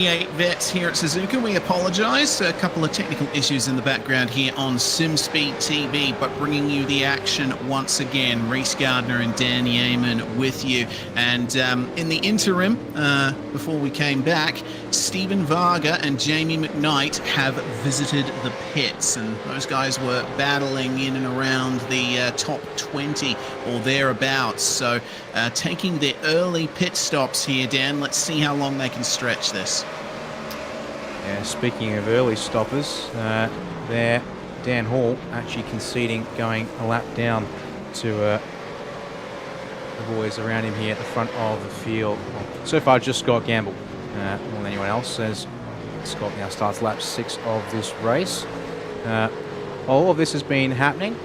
V8 Vets here at Suzuka. We apologise. A couple of technical issues in the background here on SimSpeed TV, but bringing you the action once again. Reese Gardner and Dan Yeaman with you. And in the interim, before we came back, Stephen Varga and Jamie McKnight have visited the pits, and those guys were battling in and around the top 20 or thereabouts. So taking their early pit stops here, Dan. Let's see how long they can stretch this. Yeah, speaking of early stoppers, there, Dan Hall actually conceding going a lap down to the boys around him here at the front of the field. Well, so far, just Scott Gamble more than anyone else, as Scott now starts lap 6 of this race. All of this has been happening.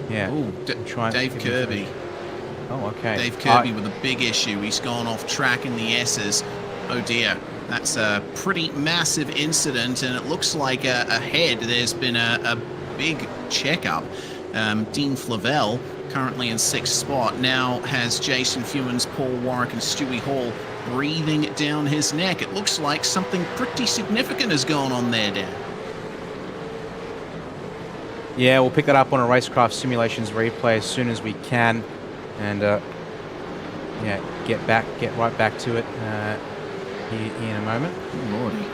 Yeah, Ooh, Dave Kirby. Oh, okay. Dave Kirby with a big issue. He's gone off track in the S's. Oh dear. That's a pretty massive incident, and it looks like ahead there's been a big checkup. Dean Flavell, currently in 6th spot, now has Jason Fewens, Paul Warwick, and Stewie Hall breathing down his neck. It looks like something pretty significant has gone on there, Dan. Yeah, we'll pick that up on a RaceKraft Simulations replay as soon as we can, and yeah, get right back to it here in a moment. Oh, Lordy.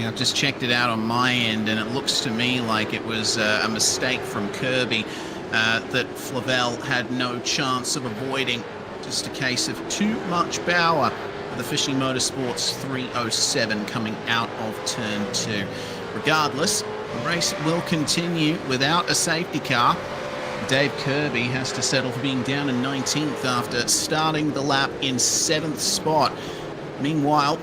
Yeah, I've just checked it out on my end, and it looks to me like it was a mistake from Kirby, that Flavell had no chance of avoiding. Just a case of too much power for the Fishy Motorsports 307 coming out of turn 2. Regardless, the race will continue without a safety car. Dave Kirby has to settle for being down in 19th after starting the lap in 7th spot. Meanwhile,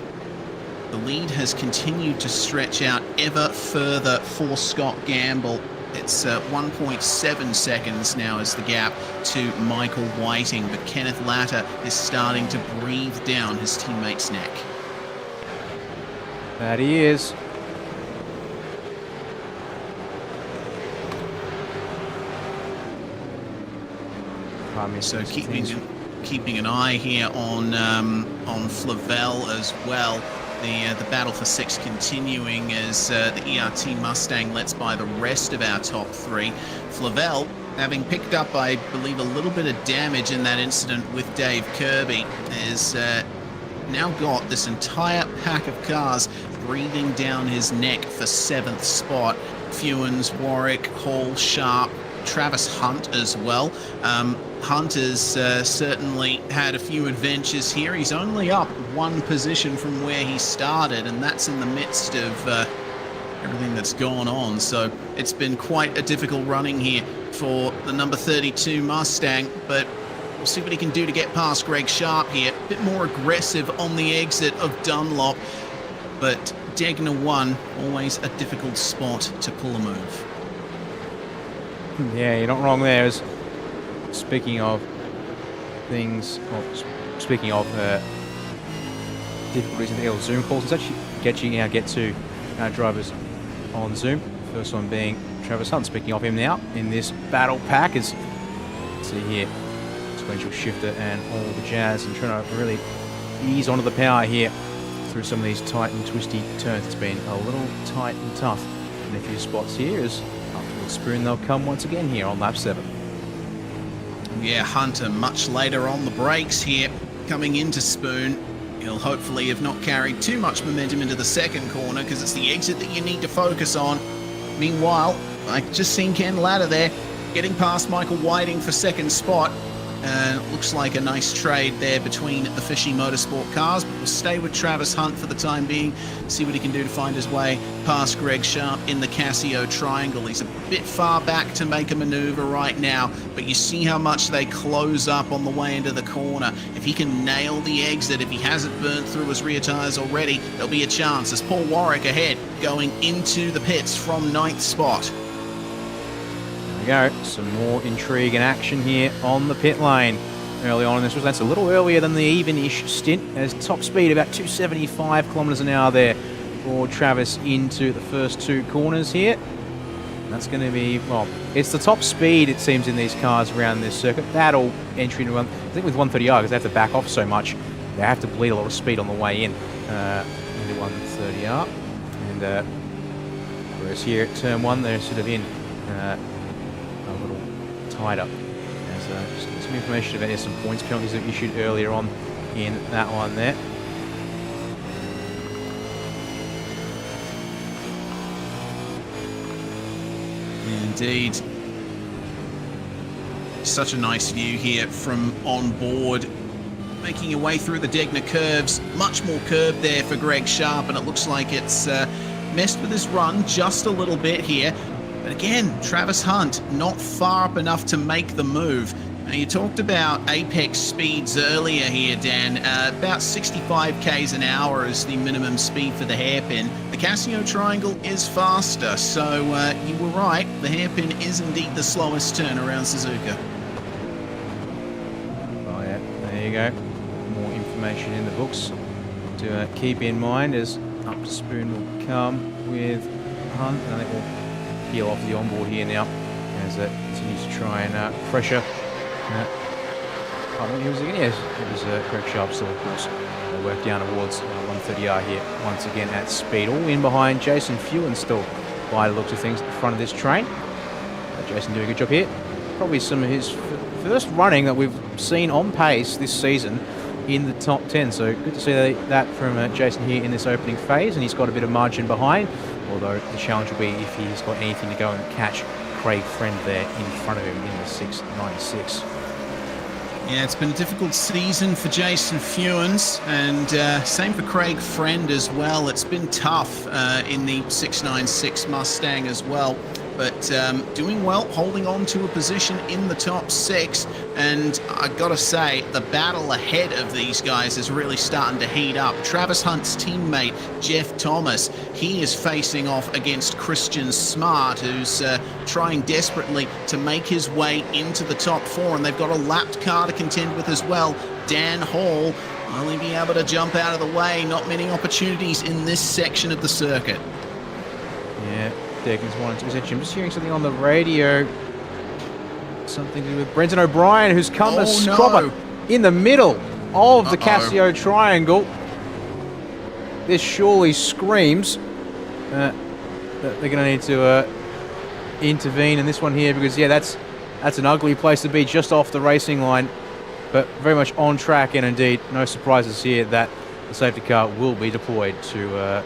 the lead has continued to stretch out ever further for Scott Gamble. It's 1.7 seconds now is the gap to Michael Whiting, but Kenneth Latta is starting to breathe down his teammate's neck. That he is. So keeping an eye here on Flavell as well. The battle for 6 continuing as the ERT Mustang lets by the rest of our top 3. Flavell, having picked up, I believe, a little bit of damage in that incident with Dave Kirby, has now got this entire pack of cars breathing down his neck for 7th spot. Fewens, Warwick, Hall, Sharp, Travis Hunt as well. Hunt has certainly had a few adventures here. He's only up 1 position from where he started, and that's in the midst of everything that's gone on. So it's been quite a difficult running here for the number 32 Mustang, but we'll see what he can do to get past Greg Sharp here. A bit more aggressive on the exit of Dunlop, but Degner 1, always a difficult spot to pull a move. Yeah, you're not wrong there. Speaking of things, well, speaking of difficulties in the Zoom calls, it's actually get to our drivers on Zoom. First one being Travis Hunt. Speaking of him now in this battle pack, is see here, sequential shifter and all the jazz, and trying to really ease onto the power here through some of these tight and twisty turns. It's been a little tight and tough in a few spots here. As up towards Spoon, they'll come once again here on lap 7. Yeah, Hunter much later on the brakes here, coming into Spoon. He'll hopefully have not carried too much momentum into the second corner, because it's the exit that you need to focus on. Meanwhile, I've just seen Ken Latta there, getting past Michael Whiting for 2nd spot. Looks like a nice trade there between the Fishy Motorsport cars, but we'll stay with Travis Hunt for the time being, see what he can do to find his way past Greg Sharp in the Casio Triangle. He's a bit far back to make a maneuver right now, but you see how much they close up on the way into the corner. If he can nail the exit, if he hasn't burnt through his rear tires already, there'll be a chance. There's Paul Warwick ahead, going into the pits from 9th spot. There we go, some more intrigue and action here on the pit lane. Early on in this race, that's a little earlier than the even-ish stint, as top speed about 275 kilometers an hour there for Travis into the first 2 corners here. That's going to be, well, it's the top speed, it seems, in these cars around this circuit. That'll entry into, I think with 130i, because they have to back off so much, they have to bleed a lot of speed on the way in into 130R. And whereas here at turn 1, they're sort of in a little tighter. There's just some information about some points penalties that were issued earlier on in that one there. Indeed. Such a nice view here from on board. Making your way through the Degner curves. Much more curb there for Greg Sharp, and it looks like it's messed with his run just a little bit here. But again, Travis Hunt not far up enough to make the move. Now, you talked about apex speeds earlier here, Dan. About 65 k's an hour is the minimum speed for the hairpin. The Casio Triangle is faster, so you were right. The hairpin is indeed the slowest turn around Suzuka. Oh yeah, there you go. More information in the books to keep in mind as up to spoon will come with Hunt, and it will peel off the onboard here now as it continues to try and pressure. What was it again? Yes, it was Greg Sharp still, of course. They work down towards 130R here once again at speed. All in behind Jason Fewen still by the looks of things at the front of this train. Jason doing a good job here. Probably some of his first running that we've seen on pace this season in the top 10. So good to see that from Jason here in this opening phase, and he's got a bit of margin behind, although the challenge will be if he's got anything to go and catch Craig Friend there in front of him in the 696. Yeah, it's been a difficult season for Jason Fewens, and same for Craig Friend as well. It's been tough in the 696 Mustang as well, but doing well, holding on to a position in the top 6. And I gotta say, the battle ahead of these guys is really starting to heat up. Travis Hunt's teammate, Jeff Thomas, he is facing off against Christian Smart, who's trying desperately to make his way into the top 4, and they've got a lapped car to contend with as well. Dan Hall only be able to jump out of the way. Not many opportunities in this section of the circuit. Yeah, Degners wanted to position. I'm just hearing something on the radio. Something to do with Brendan O'Brien, who's come to scrubber in the middle of the Casio Triangle. This surely screams that they're going to need to intervene in this one here, because yeah, that's an ugly place to be, just off the racing line, but very much on track. And indeed, no surprises here that the safety car will be deployed to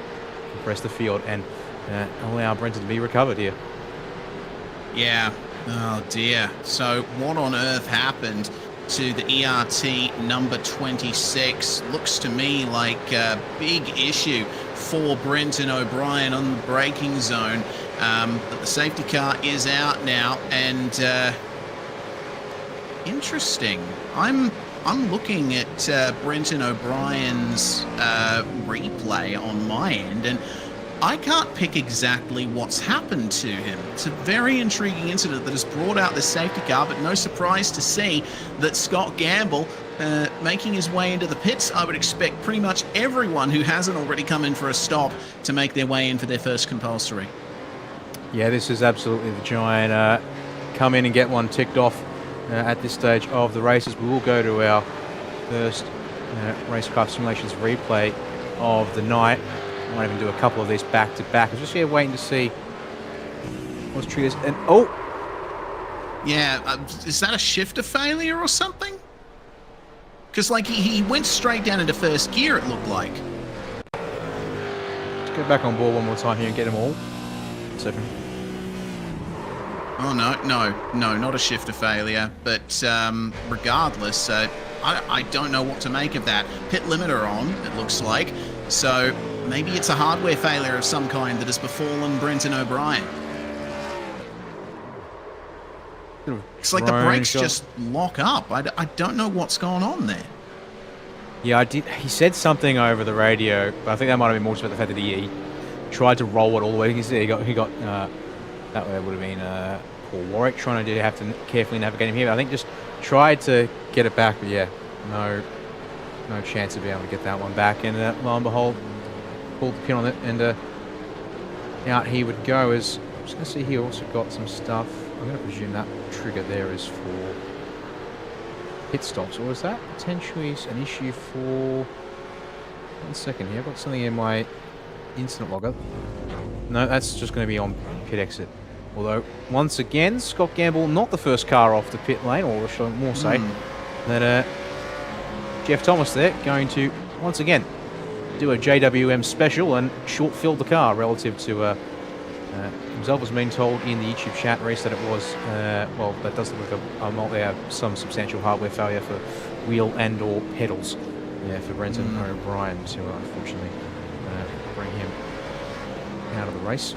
compress the field and allow Brenton to be recovered here. Yeah. Oh dear. So what on earth happened to the ERT number 26? Looks to me like a big issue for Brenton O'Brien on the braking zone. But the safety car is out now, and interesting. I'm looking at Brenton O'Brien's replay on my end, and I can't pick exactly what's happened to him. It's a very intriguing incident that has brought out the safety car, but no surprise to see that Scott Gamble making his way into the pits. I would expect pretty much everyone who hasn't already come in for a stop to make their way in for their first compulsory. Yeah, this is absolutely the giant come in and get one ticked off at this stage of the races. We will go to our first RaceKraft Simulations replay of the night. I might even do a couple of these back to back. I'm just here waiting to see what's triggers. And oh, yeah, is that a shifter failure or something? Because like he went straight down into first gear, it looked like. Let's go back on board one more time here and get them all. Second. Oh no, not a shifter failure. But regardless, I don't know what to make of that. Pit limiter on, it looks like. So maybe it's a hardware failure of some kind that has befallen Brenton O'Brien. It's like the brakes just lock up. I don't know what's going on there. Yeah, he said something over the radio, but I think that might have been more about the fact that he tried to roll it all the way. He got that way would have been Paul Warwick trying to have to carefully navigate him here. I think just tried to get it back, but yeah, no chance of being able to get that one back. And lo and behold, pulled the pin on it, and out he would go. As I'm just going to see, he also got some stuff. I'm going to presume that trigger there is for pit stops, or is that potentially an issue for... 1 second here, I've got something in my incident logger. No, that's just going to be on pit exit. Although, once again, Scott Gamble, not the first car off the pit lane, or should I more say, that Jeff Thomas there going to, once again, do a JWM special and short fill the car relative to himself was being told in the YouTube chat, Reese, that it was, well, that does look like some substantial hardware failure for wheel and or pedals. Yeah, for Brenton O'Brien to unfortunately bring him out of the race.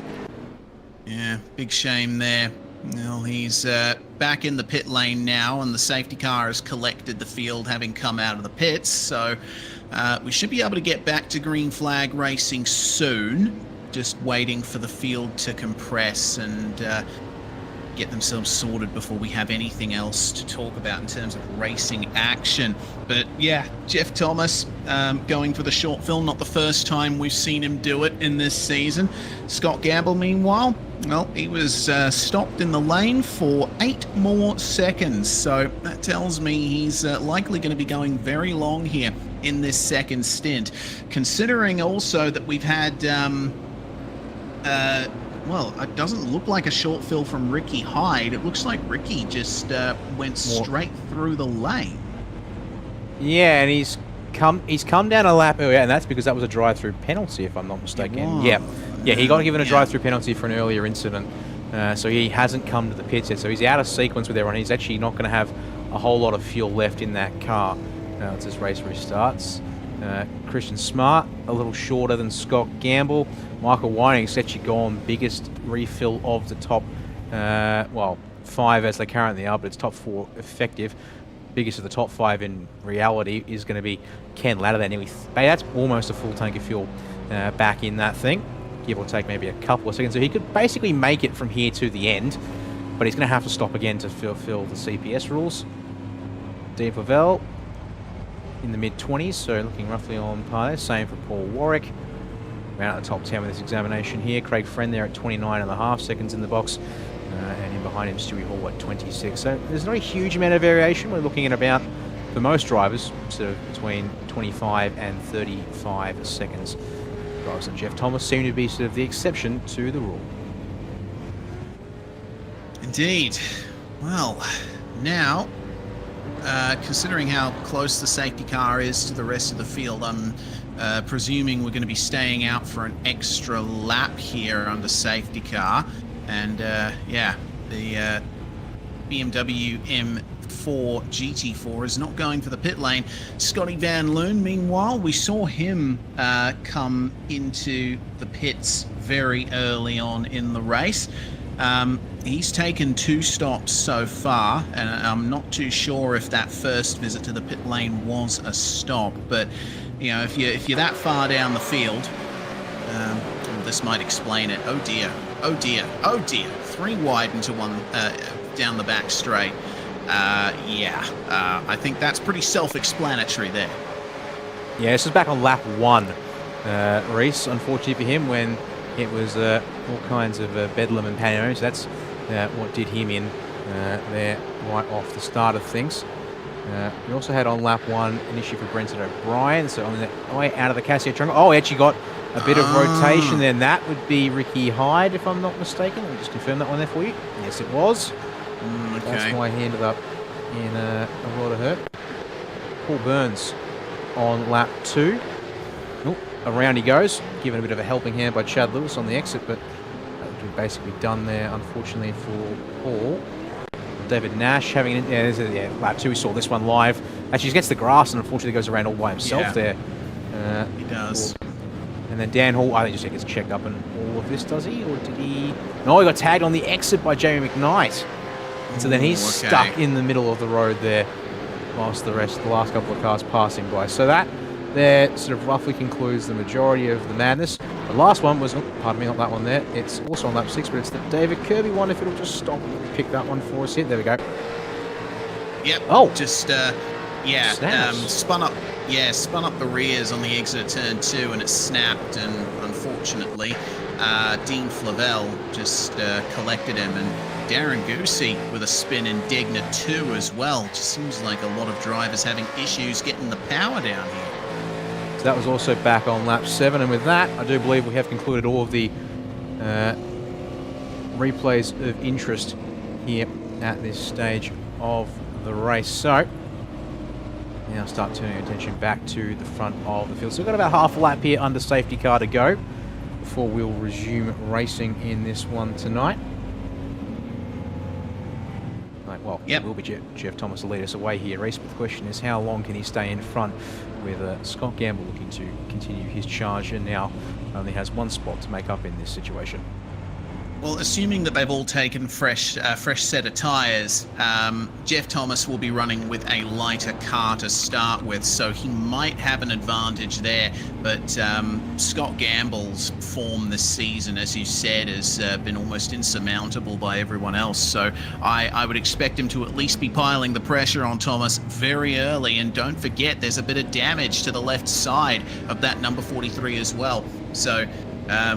Yeah, big shame there. Well, he's back in the pit lane now, and the safety car has collected the field, having come out of the pits. So we should be able to get back to green flag racing soon. Just waiting for the field to compress and get themselves sorted before we have anything else to talk about in terms of racing action. But yeah, Jeff Thomas going for the short film. Not the first time we've seen him do it in this season. Scott Gamble, meanwhile, well, he was stopped in the lane for 8 more seconds. So that tells me he's likely going to be going very long here in this second stint. Considering also that we've had... well, it doesn't look like a short fill from Ricky Hyde. It looks like Ricky just went straight through the lane. Yeah, and he's come down a lap earlier, and that's because that was a drive-through penalty, if I'm not mistaken. Yeah, he got given a drive-through penalty for an earlier incident, so he hasn't come to the pits yet. So he's out of sequence with everyone. He's actually not going to have a whole lot of fuel left in that car once this race restarts. Christian Smart a little shorter than Scott Gamble. Michael Weining's actually gone biggest refill of the top, well, 5 as they currently are, but it's top 4 effective. Biggest of the top 5 in reality is going to be Ken Latta there. That's almost a full tank of fuel back in that thing, give or take maybe a couple of seconds. So he could basically make it from here to the end, but he's going to have to stop again to fulfill the CPS rules. Dean Pavel in the mid-20s, so looking roughly on par there. Same for Paul Warwick. Around at the top 10 with this examination here. Craig Friend there at 29.5 seconds in the box. And in behind him, Stewie Hall at 26. So there's not a huge amount of variation. We're looking at about, for most drivers, sort of between 25 and 35 seconds. Drivers and Jeff Thomas seem to be sort of the exception to the rule. Indeed. Well, now, considering how close the safety car is to the rest of the field, I'm presuming we're going to be staying out for an extra lap here under safety car. And yeah, the BMW M4 GT4 is not going for the pit lane. Scotty Van Loon, meanwhile, we saw him come into the pits very early on in the race. He's taken 2 stops so far, and I'm not too sure if that first visit to the pit lane was a stop. But you know, if you're that far down the field, this might explain it. Oh dear, oh dear, oh dear! 3 wide into 1 down the back straight. Yeah, I think that's pretty self-explanatory there. Yeah, this is back on lap 1, Reese. Unfortunately for him, when it was all kinds of bedlam and pandemonium. So that's what did him in there right off the start of things. We also had on lap 1 an issue for Brenton O'Brien. So on the way out of the Casio triangle. Oh, he actually got a bit of rotation then. That would be Ricky Hyde, if I'm not mistaken. Let me just confirm that one there for you. Yes, it was. Okay. That's why he ended up in a lot of hurt. Paul Burns on lap 2. Around he goes, given a bit of a helping hand by Chad Lewis on the exit, but that would be basically done there, unfortunately, for Paul. David Nash having lap 2, we saw this one live. Actually, he gets the grass and unfortunately goes around all by himself there. He does. And then Dan Hall, I think just gets checked up and all of this, does he? Or did he? No, he got tagged on the exit by Jamie McKnight. So then he's stuck in the middle of the road there whilst the last couple of cars passing by. So that there sort of roughly concludes the majority of the madness. The last one was, pardon me, not that one there. It's also on lap 6, but it's the David Kirby one. If it'll just stop and pick that one for us here. There we go. Yep. Oh. Just, spun up the rears on the exit of turn 2 and it snapped, and unfortunately, Dean Flavel just collected him, and Darren Goosey with a spin in Digna 2 as well. Just seems like a lot of drivers having issues getting the power down here. So that was also back on lap 7, and with that, I do believe we have concluded all of the replays of interest here at this stage of the race. So now start turning attention back to the front of the field. So we've got about half a lap here under safety car to go before we'll resume racing in this one tonight. Well, yep. It will be Jeff Thomas to lead us away here, Reece, but the question is how long can he stay in front with Scott Gamble looking to continue his charge and now only has one spot to make up in this situation. Well, assuming that they've all taken fresh set of tyres, Jeff Thomas will be running with a lighter car to start with, so he might have an advantage there. But Scott Gamble's form this season, as you said, has been almost insurmountable by everyone else. So I would expect him to at least be piling the pressure on Thomas very early. And don't forget, there's a bit of damage to the left side of that number 43 as well. So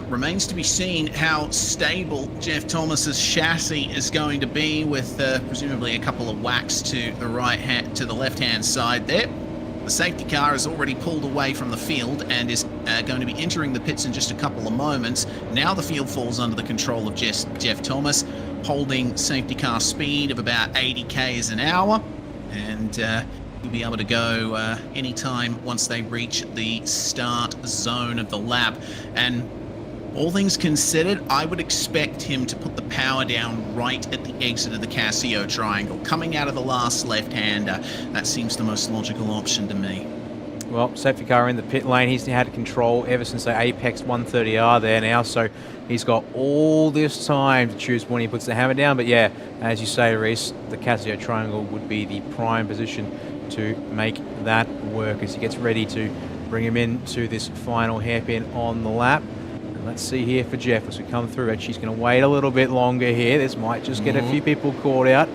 remains to be seen how stable Jeff Thomas's chassis is going to be, with presumably a couple of whacks to the left-hand side there. The safety car has already pulled away from the field and is going to be entering the pits in just a couple of moments. Now the field falls under the control of Jeff Thomas, holding safety car speed of about 80 k's an hour, and you'll be able to go anytime once they reach the start zone of the lap. And all things considered, I would expect him to put the power down right at the exit of the Casio triangle, coming out of the last left-hander. That seems the most logical option to me. Well, safety car in the pit lane. He's had control ever since the Apex 130R there now, so he's got all this time to choose when he puts the hammer down. But yeah, as you say, Reece, the Casio triangle would be the prime position to make that work as he gets ready to bring him into this final hairpin on the lap. And let's see here for Jeff as we come through. Actually, he's going to wait a little bit longer here. This might just get a few people caught out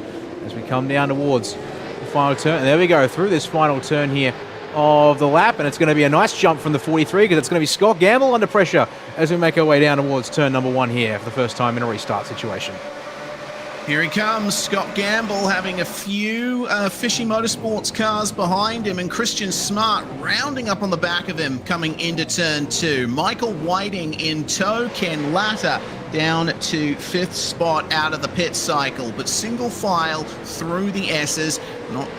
as we come down towards the final turn. And there we go, through this final turn here of the lap, and it's going to be a nice jump from the 43 because it's going to be Scott Gamble under pressure as we make our way down towards turn number 1 here for the first time in a restart situation. Here he comes, Scott Gamble, having a few Fishy Motorsports cars behind him, and Christian Smart rounding up on the back of him coming into turn 2. Michael Whiting in tow, Ken Latta down to 5th spot out of the pit cycle, but single file through the S's.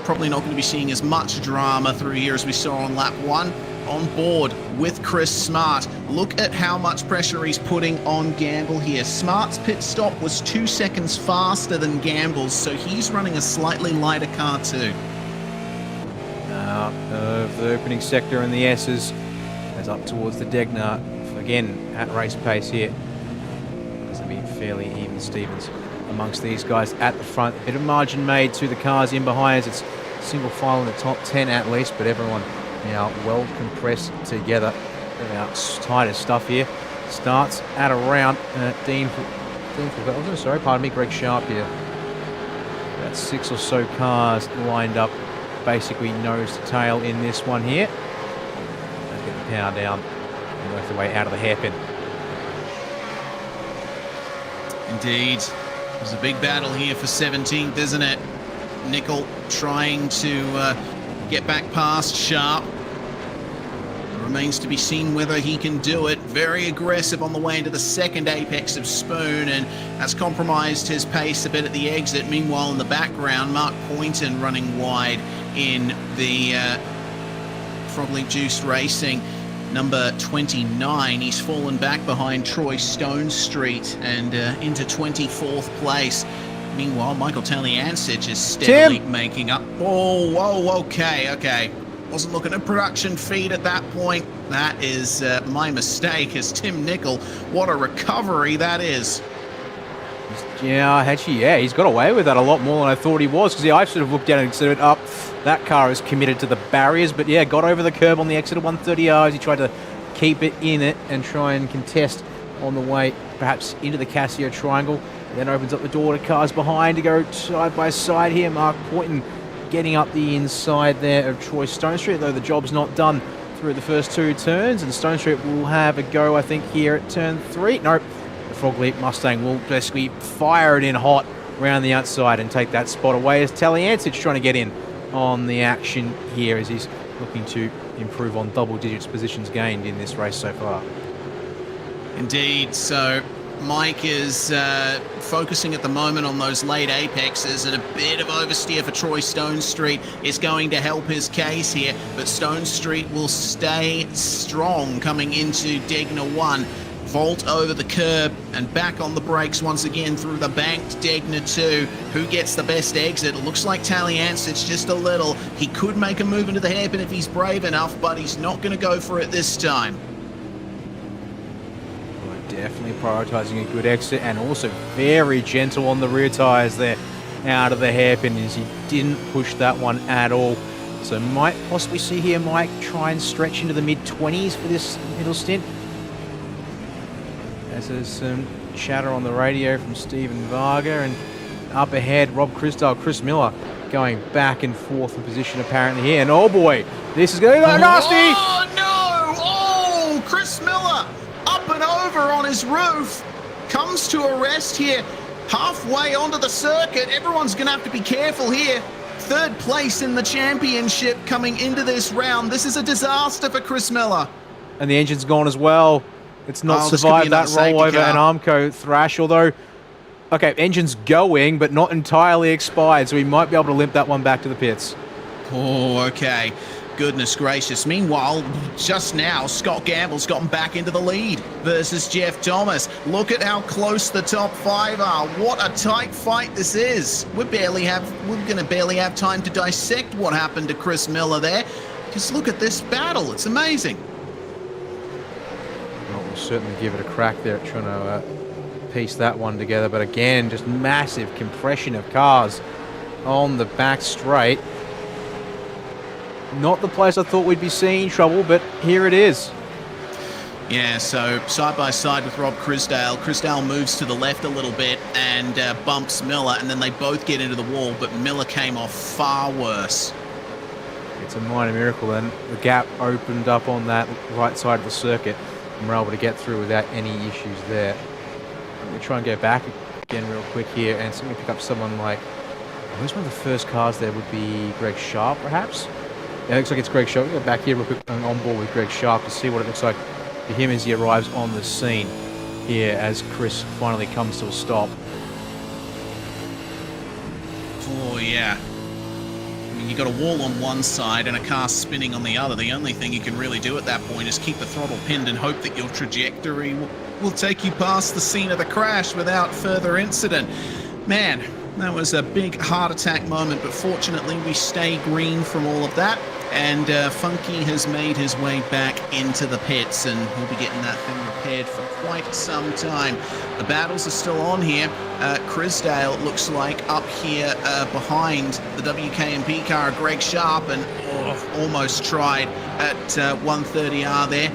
Probably not going to be seeing as much drama through here as we saw on lap 1. On board with Chris Smart. Look at how much pressure he's putting on Gamble here. Smart's pit stop was 2 seconds faster than Gamble's, so he's running a slightly lighter car too. Out of the opening sector in the S's, as up towards the Degner, again at race pace here. It's going to be fairly even Stevens amongst these guys at the front. A bit of margin made to the cars in behind us. It's single file in the top 10 at least, but everyone now well compressed together. Our tightest stuff here starts at around Greg Sharp here. About 6 or so cars lined up, basically nose to tail in this one here. Let's get the power down and work the way out of the hairpin. Indeed. There's a big battle here for 17th, isn't it? Nickel trying to get back past Sharp. It remains to be seen whether he can do it. Very aggressive on the way into the second apex of Spoon, and that's compromised his pace a bit at the exit. Meanwhile, in the background, Mark Poynton running wide in the Frog League Juice Racing number 29. He's fallen back behind Troy Stone Street and into 24th place. Meanwhile, Michael Taliancic is steadily making up. Oh, whoa, okay. Wasn't looking at production feed at that point. That is my mistake, as Tim Nickel. What a recovery that is. Yeah, actually, yeah, he's got away with that a lot more than I thought he was, because I sort of looked down and considered, that car is committed to the barriers, but yeah, got over the curb on the exit of 130R as he tried to keep it in it and try and contest on the way, perhaps into the Casio triangle. Then opens up the door to cars behind to go side by side here. Mark Poynton getting up the inside there of Troy Stone Street, though the job's not done through the first 2 turns, and Stone Street will have a go, I think, here at turn 3. Nope, the Frog Leap Mustang will basically fire it in hot around the outside and take that spot away as Taliancic trying to get in on the action here as he's looking to improve on double digits positions gained in this race so far. Indeed. So Mike is focusing at the moment on those late apexes, and a bit of oversteer for Troy Stonestreet is going to help his case here, but Stonestreet will stay strong coming into Degner 1. Vault over the curb and back on the brakes once again through the banked Degner 2. Who gets the best exit? It looks like Taliancic just a little. He could make a move into the hairpin if he's brave enough, but he's not going to go for it this time. Definitely prioritising a good exit, and also very gentle on the rear tyres there out of the hairpin as he didn't push that one at all. So might possibly see here Mike try and stretch into the mid-20s for this middle stint. As there's some chatter on the radio from Stephen Varga, and up ahead Rob Chrisdale, Chris Miller going back and forth in position apparently here, and oh boy, this is going to go nasty! Oh no! Oh, Chris Miller up and over on his roof, comes to a rest here halfway onto the circuit. Everyone's going to have to be careful here. Third place in the championship coming into this round. This is a disaster for Chris Miller. And the engine's gone as well. It's not survived that rollover and Armco thrash, although, okay, engine's going, but not entirely expired, so we might be able to limp that one back to the pits. Oh, okay. Goodness gracious. Meanwhile, just now, Scott Gamble's gotten back into the lead versus Jeff Thomas. Look at how close the top 5 are. What a tight fight this is. We're going to barely have time to dissect what happened to Chris Miller there. Just look at this battle. It's amazing. Well, we'll certainly give it a crack there at trying to piece that one together. But again, just massive compression of cars on the back straight. Not the place I thought we'd be seeing trouble, but here it is. Yeah, so side by side with Rob Chrisdale. Chrisdale moves to the left a little bit and bumps Miller, and then they both get into the wall, but Miller came off far worse. It's a minor miracle, and the gap opened up on that right side of the circuit, and we're able to get through without any issues there. Let me try and go back again real quick here and see if we pick up someone like, who's one of the first cars there? Would be Greg Sharp, perhaps? Yeah, it looks like it's Greg Sharp. We'll go back here real quick and on board with Greg Sharp to see what it looks like for him as he arrives on the scene here as Chris finally comes to a stop. Oh, yeah. I mean, you got a wall on one side and a car spinning on the other. The only thing you can really do at that point is keep the throttle pinned and hope that your trajectory will take you past the scene of the crash without further incident. Man, that was a big heart attack moment, but fortunately we stay green from all of that, and Funky has made his way back into the pits, and he'll be getting that thing repaired for quite some time. The battles are still on here. Chrisdale looks like up here behind the WKMP car, Greg Sharp, and almost tried at 130R there.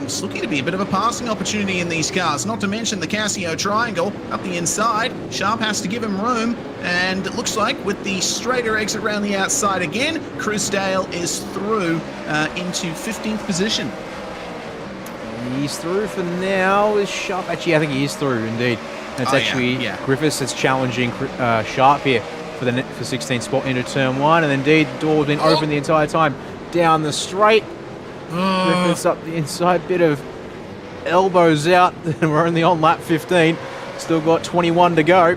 It's looking to be a bit of a passing opportunity in these cars, not to mention the Casio triangle up the inside. Sharp has to give him room, and it looks like with the straighter exit around the outside again, Chrisdale is through into 15th position. He's through for now. Is Sharp? Actually, I think he is through indeed. And it's Griffiths that's challenging Sharp here for the 16th spot into turn 1, and indeed the door has been open the entire time down the straight. Griffiths up the inside, bit of elbows out, and we're only on lap 15. Still got 21 to go.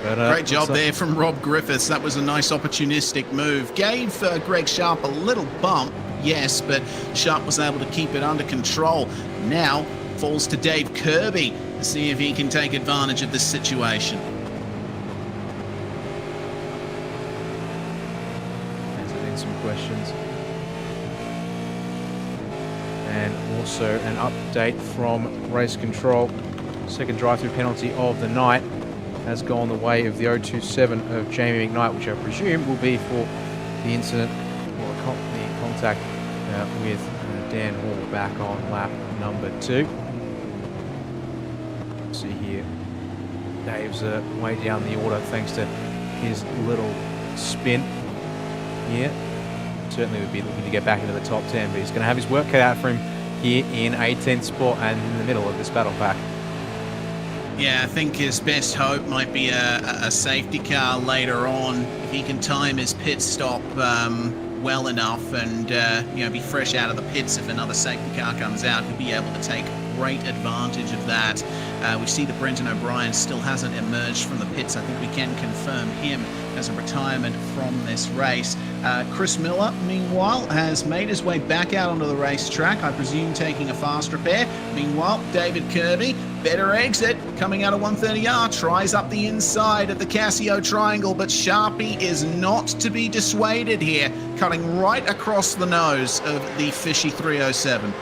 But, great job there from Rob Griffiths. That was a nice opportunistic move. Gave Greg Sharp a little bump, yes, but Sharp was able to keep it under control. Now falls to Dave Kirby to see if he can take advantage of this situation. Answering some questions. And also an update from Race Control. Second drive-through penalty of the night has gone the way of the 027 of Jamie McKnight, which I presume will be for the incident or the contact with Dan Hall back on lap number 2. See here, Dave's way down the order thanks to his little spin here. Certainly would be looking to get back into the top 10, but he's going to have his work cut out for him here in a 10th spot and in the middle of this battle pack. Yeah, I think his best hope might be a safety car later on. If he can time his pit stop well enough and be fresh out of the pits if another safety car comes out, he'll be able to take great advantage of that. We see that Brendan O'Brien still hasn't emerged from the pits. I think we can confirm him as a retirement from this race. Chris Miller, meanwhile, has made his way back out onto the racetrack, I presume taking a fast repair. Meanwhile, David Kirby, better exit, coming out of 130R, tries up the inside of the Casio triangle, but Sharpie is not to be dissuaded here, cutting right across the nose of the Fishy 307.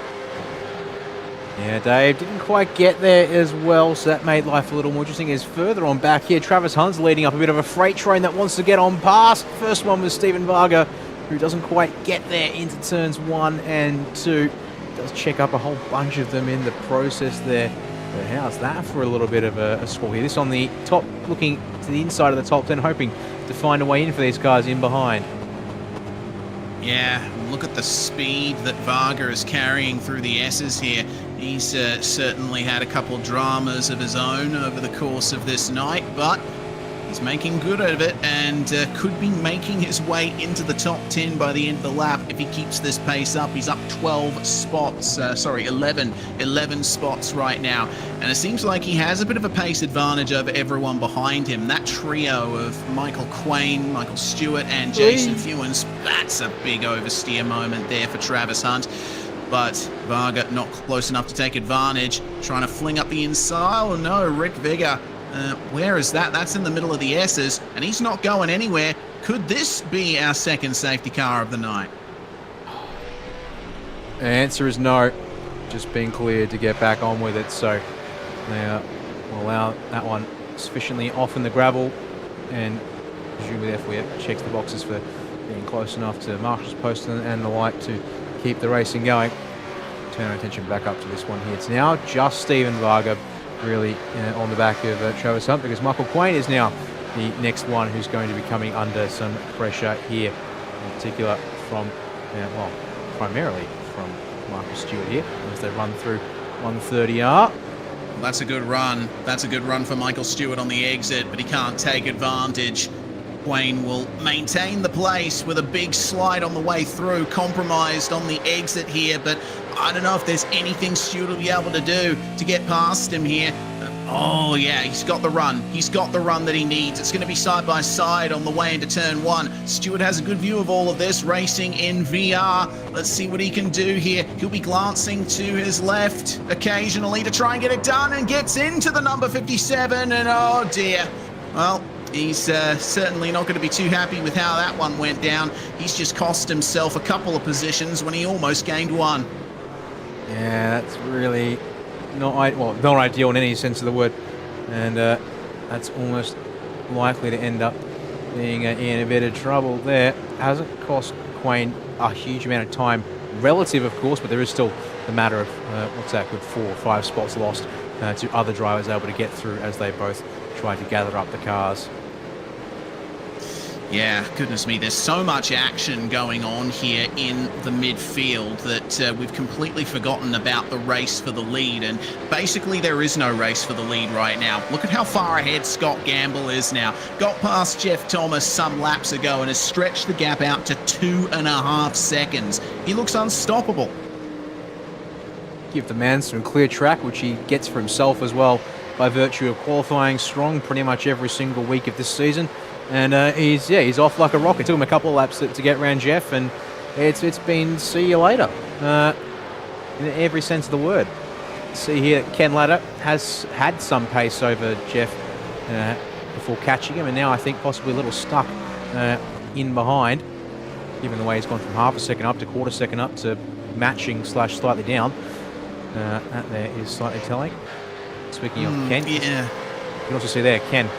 Yeah, Dave didn't quite get there as well, so that made life a little more interesting. As further on back here, Travis Hunt's leading up a bit of a freight train that wants to get on past. First one was Stephen Varga, who doesn't quite get there into turns 1 and 2. Does check up a whole bunch of them in the process there. But how's that for a little bit of a score here? This on the top, looking to the inside of the top 10, hoping to find a way in for these cars in behind. Yeah, look at the speed that Varga is carrying through the S's here. He's certainly had a couple dramas of his own over the course of this night, but he's making good of it and could be making his way into the top 10 by the end of the lap if he keeps this pace up. He's up 12 spots, 11 spots right now. And it seems like he has a bit of a pace advantage over everyone behind him. That trio of Michael Quain, Michael Stewart and Jason Fewens, that's a big oversteer moment there for Travis Hunt. But Varga not close enough to take advantage, trying to fling up the inside. Oh no, Rick Vigor. Where is that? That's in the middle of the S's, and he's not going anywhere. Could this be our second safety car of the night? The answer is no. Just being cleared to get back on with it, so now we'll allow that one sufficiently off in the gravel, and presumably therefore checks the boxes for being close enough to Marshall's post and the like to keep the racing going. Turn our attention back up to this one here. It's now just Stephen Varga really on the back of Travis Hunt, because Michael Quain is now the next one who's going to be coming under some pressure here, in particular from, primarily from Michael Stewart here as they run through 130R. Well, that's a good run. That's a good run for Michael Stewart on the exit, but he can't take advantage. Quain will maintain the place with a big slide on the way through, compromised on the exit here, but I don't know if there's anything Stewart will be able to do to get past him here. Oh yeah, he's got the run. He's got the run that he needs. It's going to be side by side on the way into turn 1. Stewart has a good view of all of this, racing in VR. Let's see what he can do here. He'll be glancing to his left occasionally to try and get it done, and gets into the number 57, and oh dear. Well, he's certainly not going to be too happy with how that one went down. He's just cost himself a couple of positions when he almost gained one. Yeah, that's really not ideal in any sense of the word, and that's almost likely to end up being in a bit of trouble there. Hasn't cost Quain a huge amount of time, relative of course, but there is still the matter of what's that, good 4 or 5 spots lost to other drivers able to get through as they both try to gather up the cars. Yeah, goodness me, there's so much action going on here in the midfield that we've completely forgotten about the race for the lead, and basically there is no race for the lead right now. Look at how far ahead Scott Gamble is now. Got past Jeff Thomas some laps ago and has stretched the gap out to 2.5 seconds. He looks unstoppable. Give the man some clear track, which he gets for himself as well by virtue of qualifying strong pretty much every single week of this season. And he's off like a rocket. Took him a couple of laps to get around Jeff, and it's been see you later in every sense of the word. See here, Ken Latta has had some pace over Jeff before catching him, and now I think possibly a little stuck in behind, given the way he's gone from half a second up to quarter second up to matching / slightly down. That there is slightly telling. Speaking of Ken, you can also see there Ken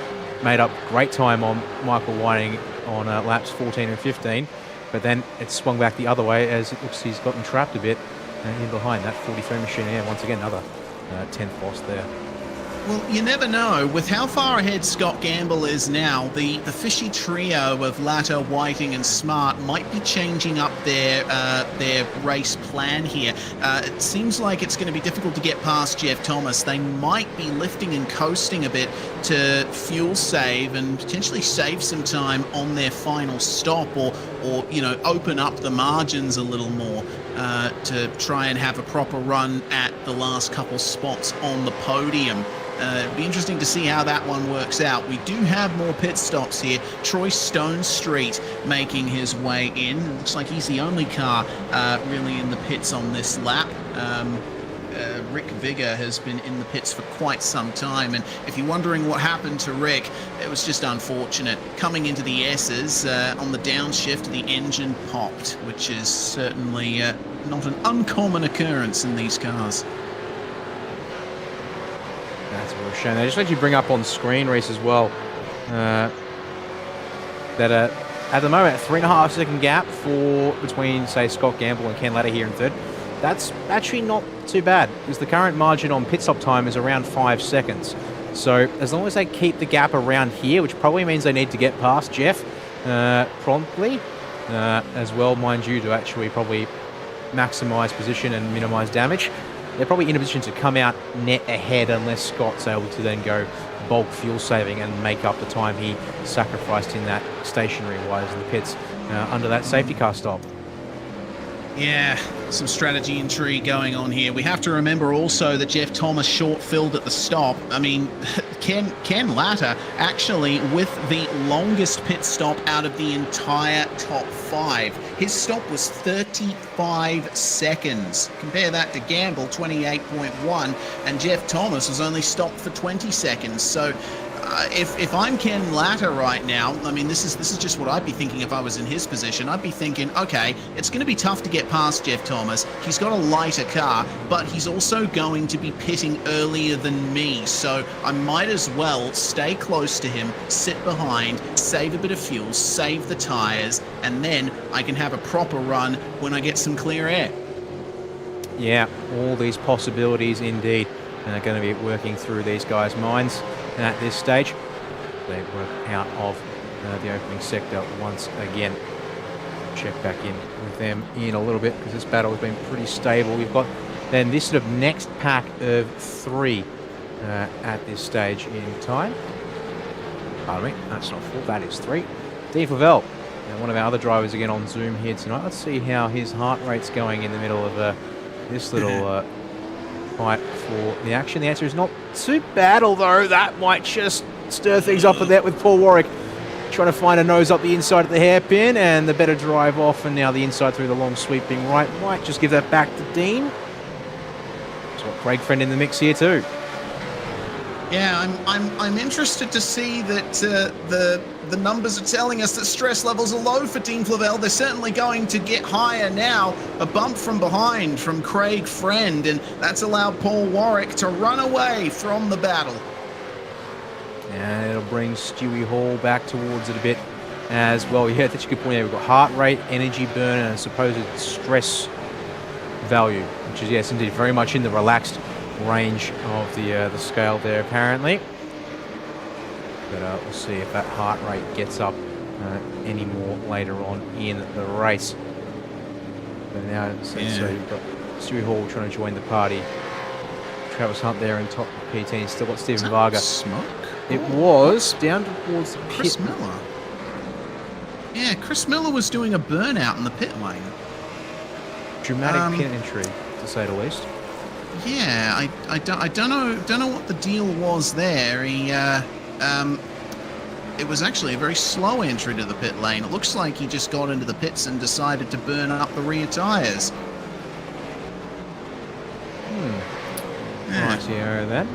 made up great time on Michael Whiting on laps 14 and 15, but then it swung back the other way as it looks he's gotten trapped a bit in behind that 43 machine. Yeah, once again another 10th loss there. Well, you never know. With how far ahead Scott Gamble is now, the fishy trio of Latta, Whiting and Smart might be changing up their race plan here. It seems like it's going to be difficult to get past Jeff Thomas. They might be lifting and coasting a bit to fuel save and potentially save some time on their final stop, or you know, open up the margins a little more to try and have a proper run at the last couple spots on the podium. It'd be interesting to see how that one works out. We do have more pit stops here. Troy Stonestreet making his way in. It looks like he's the only car really in the pits on this lap. Rick Vigor has been in the pits for quite some time, and if you're wondering what happened to Rick, it was just unfortunate. Coming into the S's on the downshift, the engine popped, which is certainly not an uncommon occurrence in these cars. That's a real shame. They just let you bring up on screen, Reese, as well, that at the moment, a 3.5 second gap between, say, Scott Gamble and Ken Latta here in third. That's actually not too bad, because the current margin on pit stop time is around 5 seconds. So as long as they keep the gap around here, which probably means they need to get past Jeff promptly, as well, mind you, to actually probably maximize position and minimize damage, they're probably in a position to come out net ahead unless Scott's able to then go bulk fuel saving and make up the time he sacrificed in that stationary wires in the pits under that safety car stop. Yeah, some strategy intrigue going on here. We have to remember also that Jeff Thomas short-filled at the stop. I mean, Ken Latta actually with the longest pit stop out of the entire top 5. His stop was 35 seconds. Compare that to Gamble, 28.1, and Jeff Thomas was only stopped for 20 seconds. So if I'm Ken Latta right now, I mean, this is just what I'd be thinking if I was in his position. I'd be thinking, okay, it's going to be tough to get past Jeff Thomas. He's got a lighter car, but he's also going to be pitting earlier than me. So I might as well stay close to him, sit behind, save a bit of fuel, save the tires, and then I can have a proper run when I get some clear air. Yeah, all these possibilities indeed are going to be working through these guys' minds. And at this stage, they work out of the opening sector once again. Check back in with them in a little bit, because this battle has been pretty stable. We've got then this sort of next pack of 3 at this stage in time. Pardon me, that's not 4, that is 3. Dean Flavel, one of our other drivers again on Zoom here tonight. Let's see how his heart rate's going in the middle of this little fight for the action. The answer is not too bad, although that might just stir things up a bit with Paul Warwick trying to find a nose up the inside of the hairpin, and the better drive off, and now the inside through the long sweeping right. Might just give that back to Dean. So Craig Friend in the mix here too. Yeah, I'm interested to see that the numbers are telling us that stress levels are low for Dean Flavel. They're certainly going to get higher now. A bump from behind from Craig Friend, and that's allowed Paul Warwick to run away from the battle. And it'll bring Stewie Hall back towards it a bit as well. Yeah, that's a good point there. We've got heart rate, energy burn, and a supposed stress value, which is, yes, indeed, very much in the relaxed range of the scale there, apparently. But we'll see if that heart rate gets up any more later on in the race. But now, so you've got Stewie Hall trying to join the party. Travis Hunt there in top P10. Still got Stephen Varga. Smoke? It was down towards the Chris pit. Miller. Yeah, Chris Miller was doing a burnout in the pit lane. Dramatic pit entry, to say the least. Yeah, I don't know what the deal was there. He it was actually a very slow entry to the pit lane. It looks like he just got into the pits and decided to burn up the rear tires. Right here then.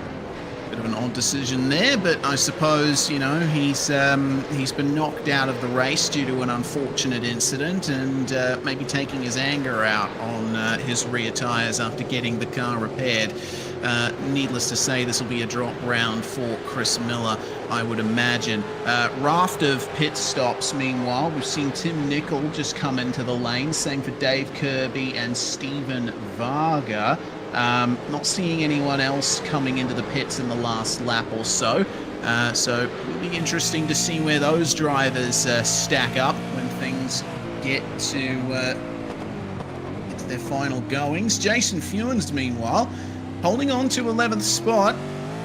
Bit of an odd decision there, but I suppose, you know, he's been knocked out of the race due to an unfortunate incident, and maybe taking his anger out on his rear tires after getting the car repaired. needless to say, this will be a drop round for Chris Miller, I would imagine. Raft of pit stops, meanwhile. We've seen Tim Nicol just come into the lane, same for Dave Kirby and Stephen Varga. Not seeing anyone else coming into the pits in the last lap or so. So it'll be interesting to see where those drivers stack up when things get to their final goings. Jason Fewens, meanwhile, holding on to 11th spot.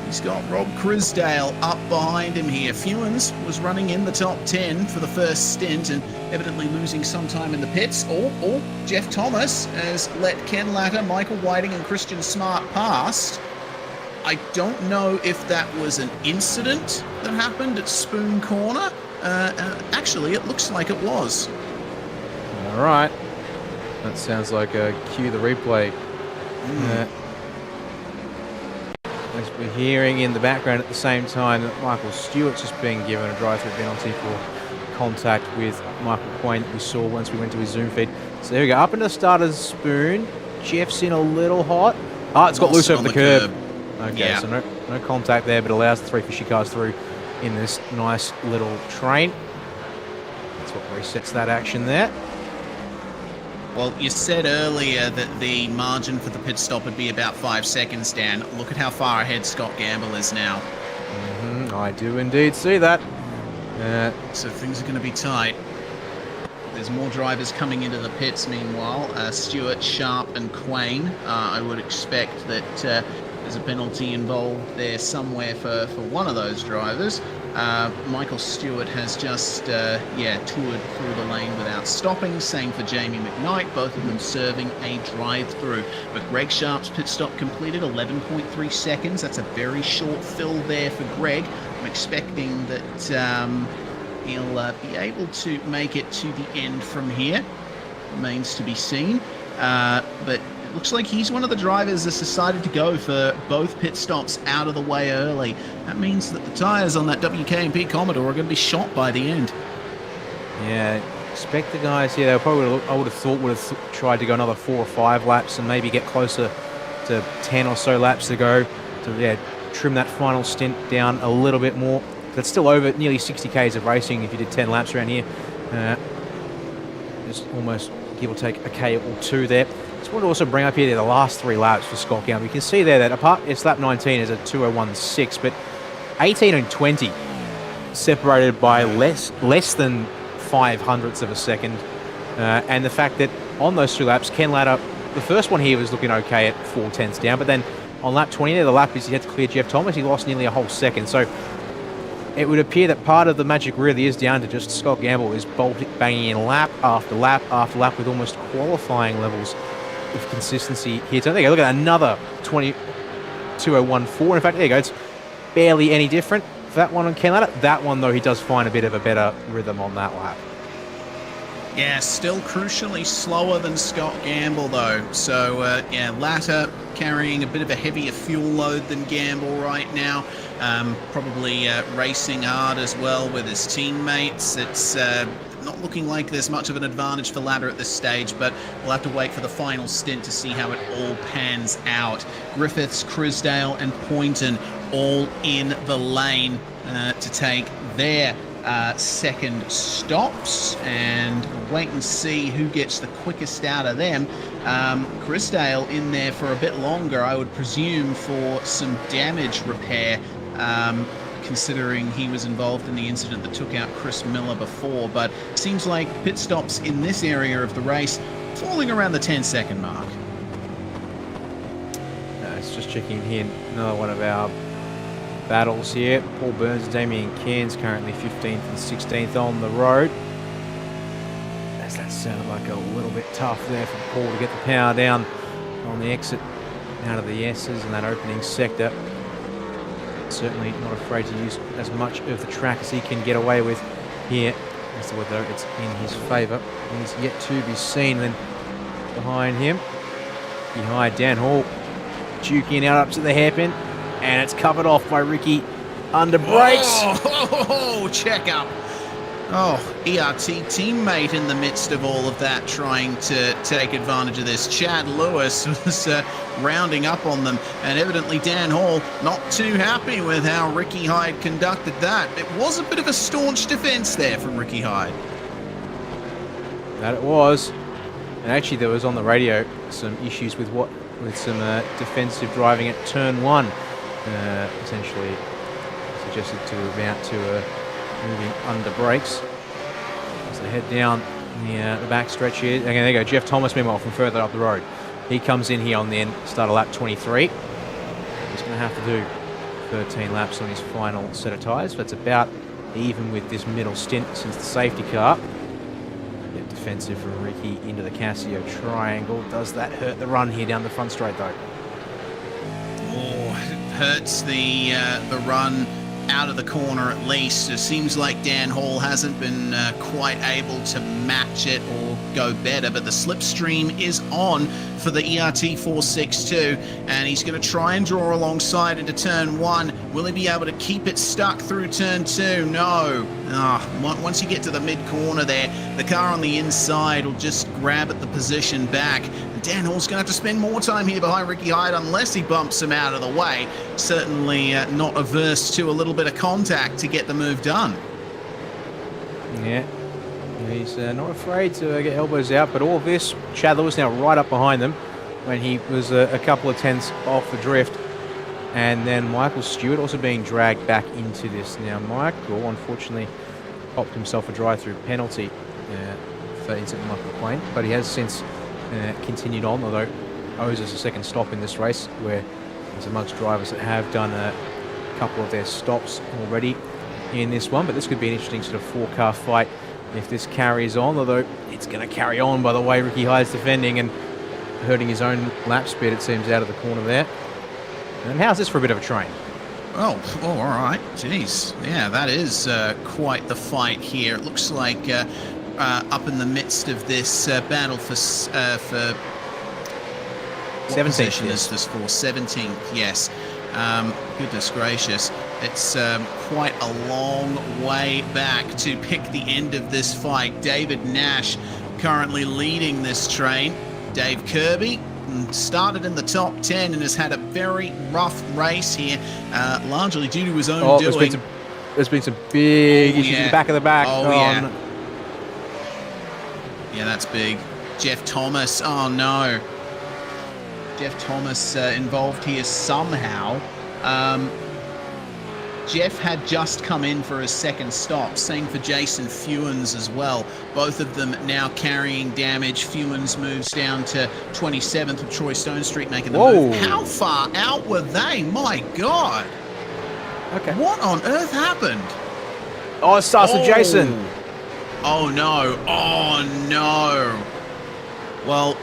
He's got Rob Crisdale up behind him here. Fewens was running in the top 10 for the first stint and evidently losing some time in the pits. Or Jeff Thomas has let Ken Latta, Michael Whiting and Christian Smart past. I don't know if that was an incident that happened at Spoon Corner. Actually, it looks like it was. All right. That sounds like a cue the replay. As we're hearing in the background at the same time that Michael Stewart's just being given a drive-through penalty for contact with Michael Quain that we saw once we went to his Zoom feed. So there we go. Up into starter's Spoon. Jeff's in a little hot. It's got loose over the curb. Okay, yeah. So no contact there, but allows the 3 fishy cars through in this nice little train. That's what resets that action there. Well, you said earlier that the margin for the pit stop would be about 5 seconds, Dan. Look at how far ahead Scott Gamble is now. I do indeed see that. So things are going to be tight. There's more drivers coming into the pits, meanwhile. Stewart, Sharp and Quain. I would expect that there's a penalty involved there somewhere for one of those drivers. Michael Stewart has just, toured through the lane without stopping. Same for Jamie McKnight, both of them serving a drive-through. But Greg Sharp's pit stop completed, 11.3 seconds. That's a very short fill there for Greg. I'm expecting that he'll be able to make it to the end from here. Remains to be seen. But it looks like he's one of the drivers that's decided to go for both pit stops out of the way early. That means that the tyres on that WK&P Commodore are going to be shot by the end. Yeah, expect the guys here. They probably I would have tried to go another 4 or 5 laps and maybe get closer to 10 or so laps to go to trim that final stint down a little bit more. That's still over nearly 60 k's of racing if you did 10 laps around here. Just almost give or take a k or 2 there. Just want to also bring up here the last 3 laps for Scott Gamble. You can see there that apart, it's lap 19 is a 2:01.6, but 18 and 20 separated by less than 0.05 of a second. And the fact that on those 2 laps, Ken Latta, the first one here was looking okay at 4/10 down, but then on lap 20 there, the lap is he had to clear Jeff Thomas. He lost nearly a whole second. So it would appear that part of the magic really is down to just Scott Gamble is banging in lap after lap after lap with almost qualifying levels of consistency here. So there you go. Look at another 2:01.4. In fact, there you go. It's barely any different for that one on Ken Latta. That one, though, he does find a bit of a better rhythm on that lap. Yeah, still crucially slower than Scott Gamble, though. So, Latta carrying a bit of a heavier fuel load than Gamble right now. Probably racing hard as well with his teammates. It's not looking like there's much of an advantage for Latta at this stage, but we'll have to wait for the final stint to see how it all pans out. Griffiths, Crisdale and Poynton all in the lane to take their second stops, and wait and see who gets the quickest out of them. Crisdale in there for a bit longer, I would presume, for some damage repair, considering he was involved in the incident that took out Chris Miller before. But it seems like pit stops in this area of the race falling around the 10-second mark. It's just checking here, another one of our battles here. Paul Burns and Damien Cairns currently 15th and 16th on the road. As that sounded like a little bit tough there for Paul to get the power down on the exit out of the S's in that opening sector. Certainly not afraid to use as much of the track as he can get away with here. As to whether it's in his favour is yet to be seen. Then behind him, Dan Hall, duking out up to the hairpin. And it's covered off by Ricky under brakes. Oh, check up. Oh, ERT teammate in the midst of all of that, trying to take advantage of this. Chad Lewis was rounding up on them, and evidently Dan Hall not too happy with how Ricky Hyde conducted that. It was a bit of a staunch defense there from Ricky Hyde. That it was. And actually there was on the radio some issues with some defensive driving at turn 1. Essentially suggested to amount to moving under brakes as they head down the back stretch here. Okay, there you go. Jeff Thomas, meanwhile, from further up the road. He comes in here on the end, start of lap 23. He's going to have to do 13 laps on his final set of tyres. That's about even with this middle stint since the safety car. Yet defensive from Ricky into the Casio triangle. Does that hurt the run here down the front straight, though? Oh, it hurts the run out of the corner at least. It seems like Dan Hall hasn't been quite able to match it or go better, but the slipstream is on for the ERT 462, and he's going to try and draw alongside into turn 1. Will he be able to keep it stuck through turn 2? No. Once you get to the mid-corner there, the car on the inside will just grab at the position back. And Dan Hall's going to have to spend more time here behind Ricky Hyde unless he bumps him out of the way. Certainly not averse to a little bit of contact to get the move done. Yeah. He's not afraid to get elbows out, but all this, Chad Lewis now right up behind them when he was a couple of tenths off the drift. And then Michael Stewart also being dragged back into this. Now, Michael, unfortunately, popped himself a drive-through penalty for incident Michael McLean, but he has since continued on, although owes us a second stop in this race, where he's amongst drivers that have done a couple of their stops already in this one. But this could be an interesting sort of four-car fight if this carries on, although it's going to carry on by the way Ricky Hyde's defending and hurting his own lap speed, it seems, out of the corner there. And how's this for a bit of a train? Oh, all right. Jeez. Yeah, that is quite the fight here. It looks like up in the midst of this battle for 17th, is this for? 17th, yes. Goodness gracious. It's quite a long way back to pick the end of this fight. David Nash currently leading this train. Dave Kirby started in the top 10 and has had a very rough race here, largely due to his own doing. There's been some big issues in the back of the back. Yeah. Yeah, that's big. Jeff Thomas, oh no. Jeff Thomas involved here somehow. Jeff had just come in for his second stop. Same for Jason Fewens as well. Both of them now carrying damage. Fewens moves down to 27th with Troy Stonestreet making the move. How far out were they? My God. Okay. What on earth happened? Oh, it starts with Jason. Oh no. Oh no. Well,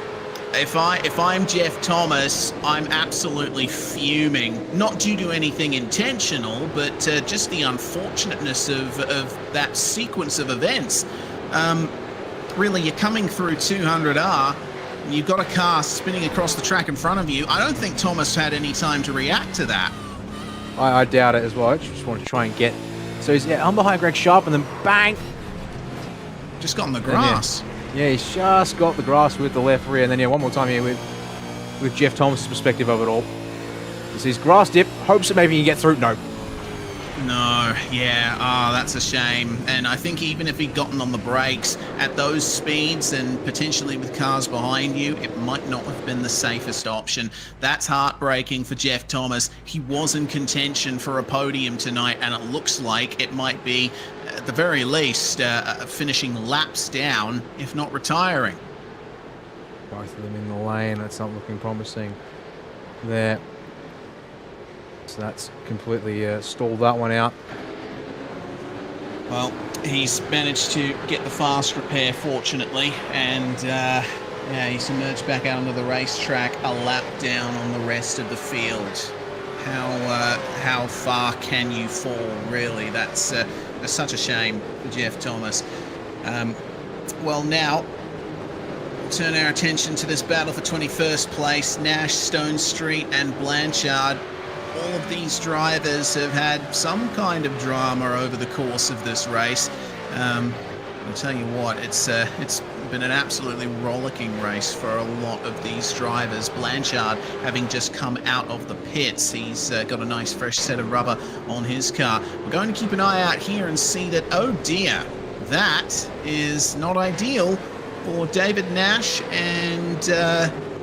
if I'm Jeff Thomas, I'm absolutely fuming. Not due to anything intentional, but just the unfortunateness of that sequence of events. Really, you're coming through 200R, and you've got a car spinning across the track in front of you. I don't think Thomas had any time to react to that. I doubt it as well. I just wanted to try and get... So he's on behind Greg Sharp, and then bang! Just got on the grass. Yeah, he's just got the grass with the left rear, and then one more time here with Jeff Thomas' perspective of it all. This is grass dip, hopes that maybe he can get through. No. No, yeah, that's a shame. And I think even if he'd gotten on the brakes at those speeds and potentially with cars behind you, it might not have been the safest option. That's heartbreaking for Jeff Thomas. He was in contention for a podium tonight, and it looks like it might be, at the very least, finishing laps down, if not retiring. Both of them in the lane. That's not looking promising there. So that's completely stalled that one out. Well, he's managed to get the fast repair, fortunately, and yeah, he's emerged back out onto the racetrack a lap down on the rest of the field. How far can you fall, really? That's such a shame for Jeff Thomas. Well, now, we'll turn our attention to this battle for 21st place. Nash, Stonestreet, and Blanchard. All of these drivers have had some kind of drama over the course of this race. I'll tell you what, it's been an absolutely rollicking race for a lot of these drivers. Blanchard, having just come out of the pits, he's got a nice fresh set of rubber on his car. We're going to keep an eye out here and see that, oh dear, that is not ideal for David Nash and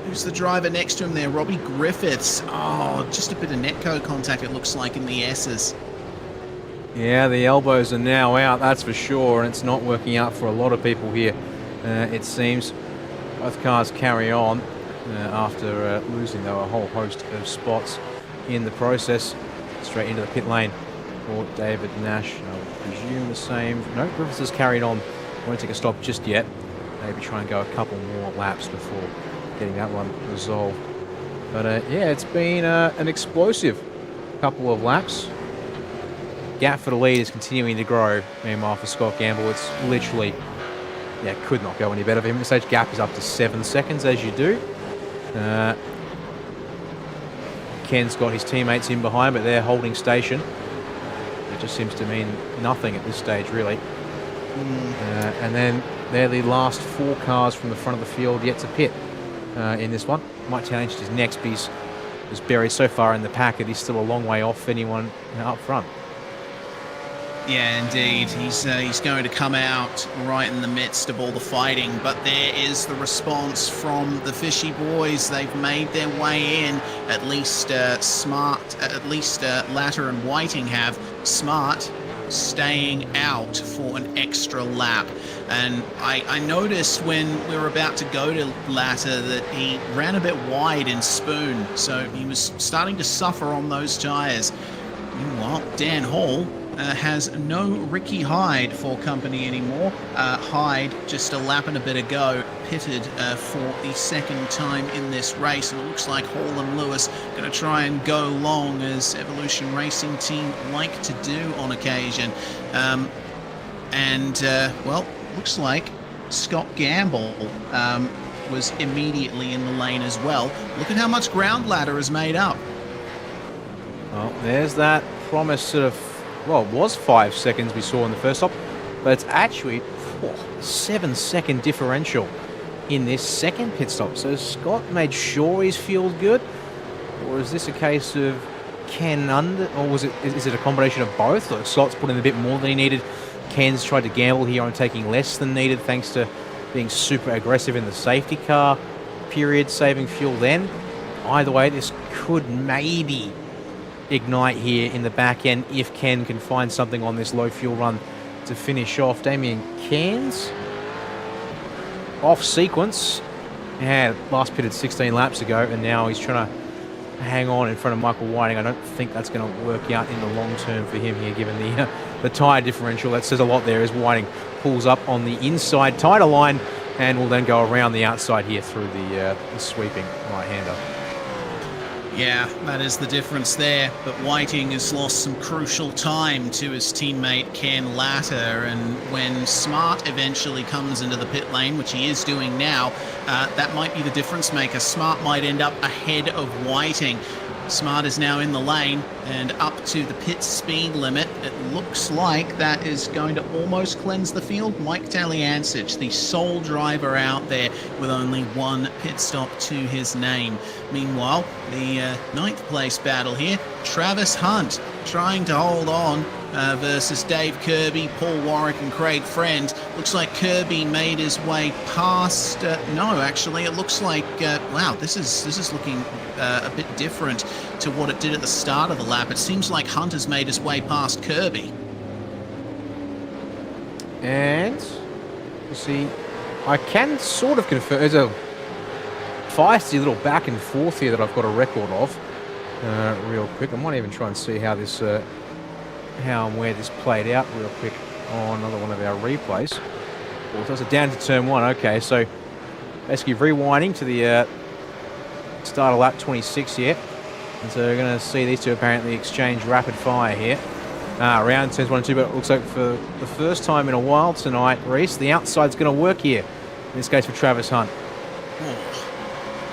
who's the driver next to him there? Robbie Griffiths. Oh, just a bit of netco contact, it looks like, in the S's. Yeah, the elbows are now out, that's for sure, and it's not working out for a lot of people here. It seems both cars carry on after losing, though, a whole host of spots in the process. Straight into the pit lane for David Nash. I presume the same. No, Griffiths has carried on. Won't take a stop just yet. Maybe try and go a couple more laps before getting that one resolved. But yeah, it's been an explosive couple of laps. Gap for the lead is continuing to grow. Meanwhile, for Scott Gamble, it's literally, yeah, could not go any better for him. At this stage, gap is up to 7 seconds, as you do. Ken's got his teammates in behind, but they're holding station. It just seems to mean nothing at this stage, really. And then they're the last 4 cars from the front of the field yet to pit in this one. Mike Townshend is next, but he's buried so far in the pack that he's still a long way off anyone up front. Yeah, indeed. He's going to come out right in the midst of all the fighting, but there is the response from the Fishy boys. They've made their way in. At least Latter and Whiting have. Smart staying out for an extra lap. And I noticed when we were about to go to Latter that he ran a bit wide in Spoon, so he was starting to suffer on those tyres. Meanwhile, Dan Hall has no Ricky Hyde for company anymore. Hyde, just a lap and a bit ago, pitted for the second time in this race, and it looks like Hall and Lewis going to try and go long, as Evolution Racing Team like to do on occasion. Well, looks like Scott Gamble was immediately in the lane as well. Look at how much ground Latter has made up. Well, there's that promise sort of, well, it was 5 seconds we saw in the first stop, but it's actually 7-second differential in this second pit stop. So Scott made sure his fueled good, or is this a case of Ken under, or is it a combination of both? Like Scott's put in a bit more than he needed. Ken's tried to gamble here on taking less than needed thanks to being super aggressive in the safety car period, saving fuel then. Either way, this could maybe ignite here in the back end if Ken can find something on this low fuel run to finish off. Damien Cairns off sequence. Yeah, last pitted 16 laps ago, and now he's trying to hang on in front of Michael Whiting. I don't think that's going to work out in the long term for him here, given the tyre differential. That says a lot there as Whiting pulls up on the inside tyre line and will then go around the outside here through the sweeping right-hander. Yeah, that is the difference there, but Whiting has lost some crucial time to his teammate Ken Latter, and when Smart eventually comes into the pit lane, which he is doing now, that might be the difference maker. Smart might end up ahead of Whiting. Smart is now in the lane and up to the pit speed limit. It looks like that is going to almost cleanse the field. Mike Taliancic, the sole driver out there with only 1 pit stop to his name. Meanwhile, the 9th place battle here, Travis Hunt trying to hold on versus Dave Kirby, Paul Warwick and Craig Friend. Looks like Kirby made his way past, no, actually it looks like, wow, this is looking a bit different to what it did at the start of the lap. It seems like Hunt has made his way past Kirby. And you see, I can sort of confirm, there's a feisty little back and forth here that I've got a record of real quick. I might even try and see how this how and where this played out real quick on another one of our replays. So it's down to turn 1. Okay, so basically rewinding to the start of lap 26 here. And so we're going to see these two apparently exchange rapid fire here. Around turns 1 and 2, but it looks like for the first time in a while tonight, Reese, the outside's going to work here. In this case for Travis Hunt.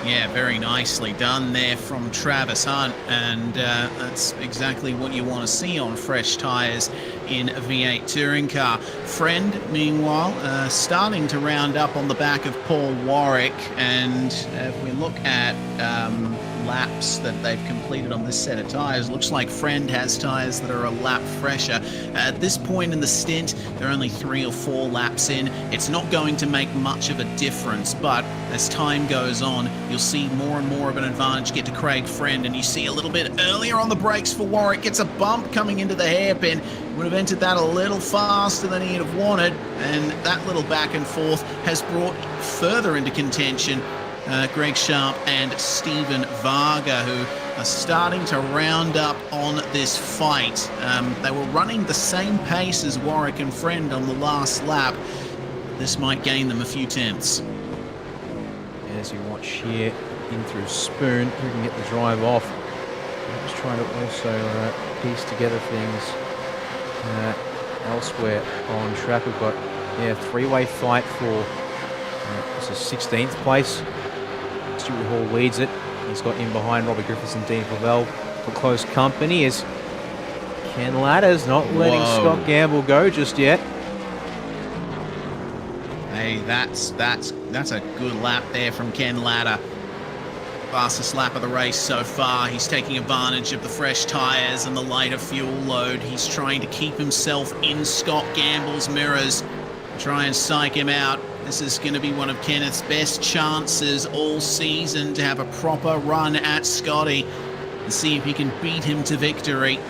Yeah, very nicely done there from Travis Hunt, and that's exactly what you want to see on fresh tyres in a V8 touring car. Friend, meanwhile, starting to round up on the back of Paul Warwick, and if we look at laps that they've completed on this set of tyres, looks like Friend has tyres that are a lap fresher. At this point in the stint, they're only 3 or 4 laps in. It's not going to make much of a difference, but as time goes on, you'll see more and more of an advantage get to Craig Friend, and you see a little bit earlier on the brakes for Warwick, gets a bump coming into the hairpin, would have entered that a little faster than he'd have wanted, and that little back and forth has brought further into contention Greg Sharp and Stephen Varga, who are starting to round up on this fight. They were running the same pace as Warwick and Friend on the last lap. This might gain them a few tenths. As you watch here, in through Spoon, who can get the drive off. I'm just trying to also piece together things elsewhere on track. We've got three-way fight for this is 16th place. Stuart Hall leads it. He's got in behind Robbie Griffiths and Dean Pavel for close company as Ken Ladder's not letting Scott Gamble go just yet. Hey, that's a good lap there from Ken Ladder. Fastest lap of the race so far. He's taking advantage of the fresh tyres and the lighter fuel load. He's trying to keep himself in Scott Gamble's mirrors, try and psych him out. This is going to be one of Kenneth's best chances all season to have a proper run at Scotty and see if he can beat him to victory.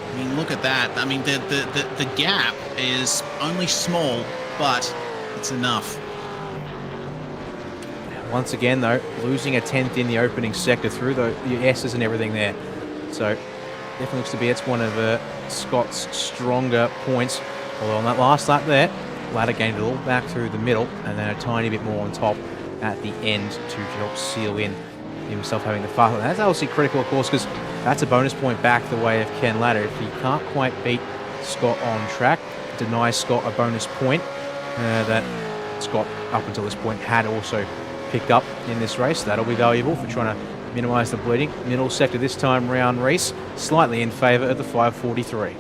I mean, look at that. I mean, the gap is only small, but it's enough. Once again, though, losing a 10th in the opening sector through the S's and everything there. So, definitely looks to be it's one of Scott's stronger points. Although on that last lap there, Ladder gained it all back through the middle and then a tiny bit more on top at the end to help seal in himself having the fast. And that's obviously critical, of course, because that's a bonus point back the way of Ken Ladder. If he can't quite beat Scott on track, denies Scott a bonus point that Scott, up until this point, had also picked up in this race. That'll be valuable for trying to minimise the bleeding. Middle sector this time round, Reese, slightly in favour of the 543.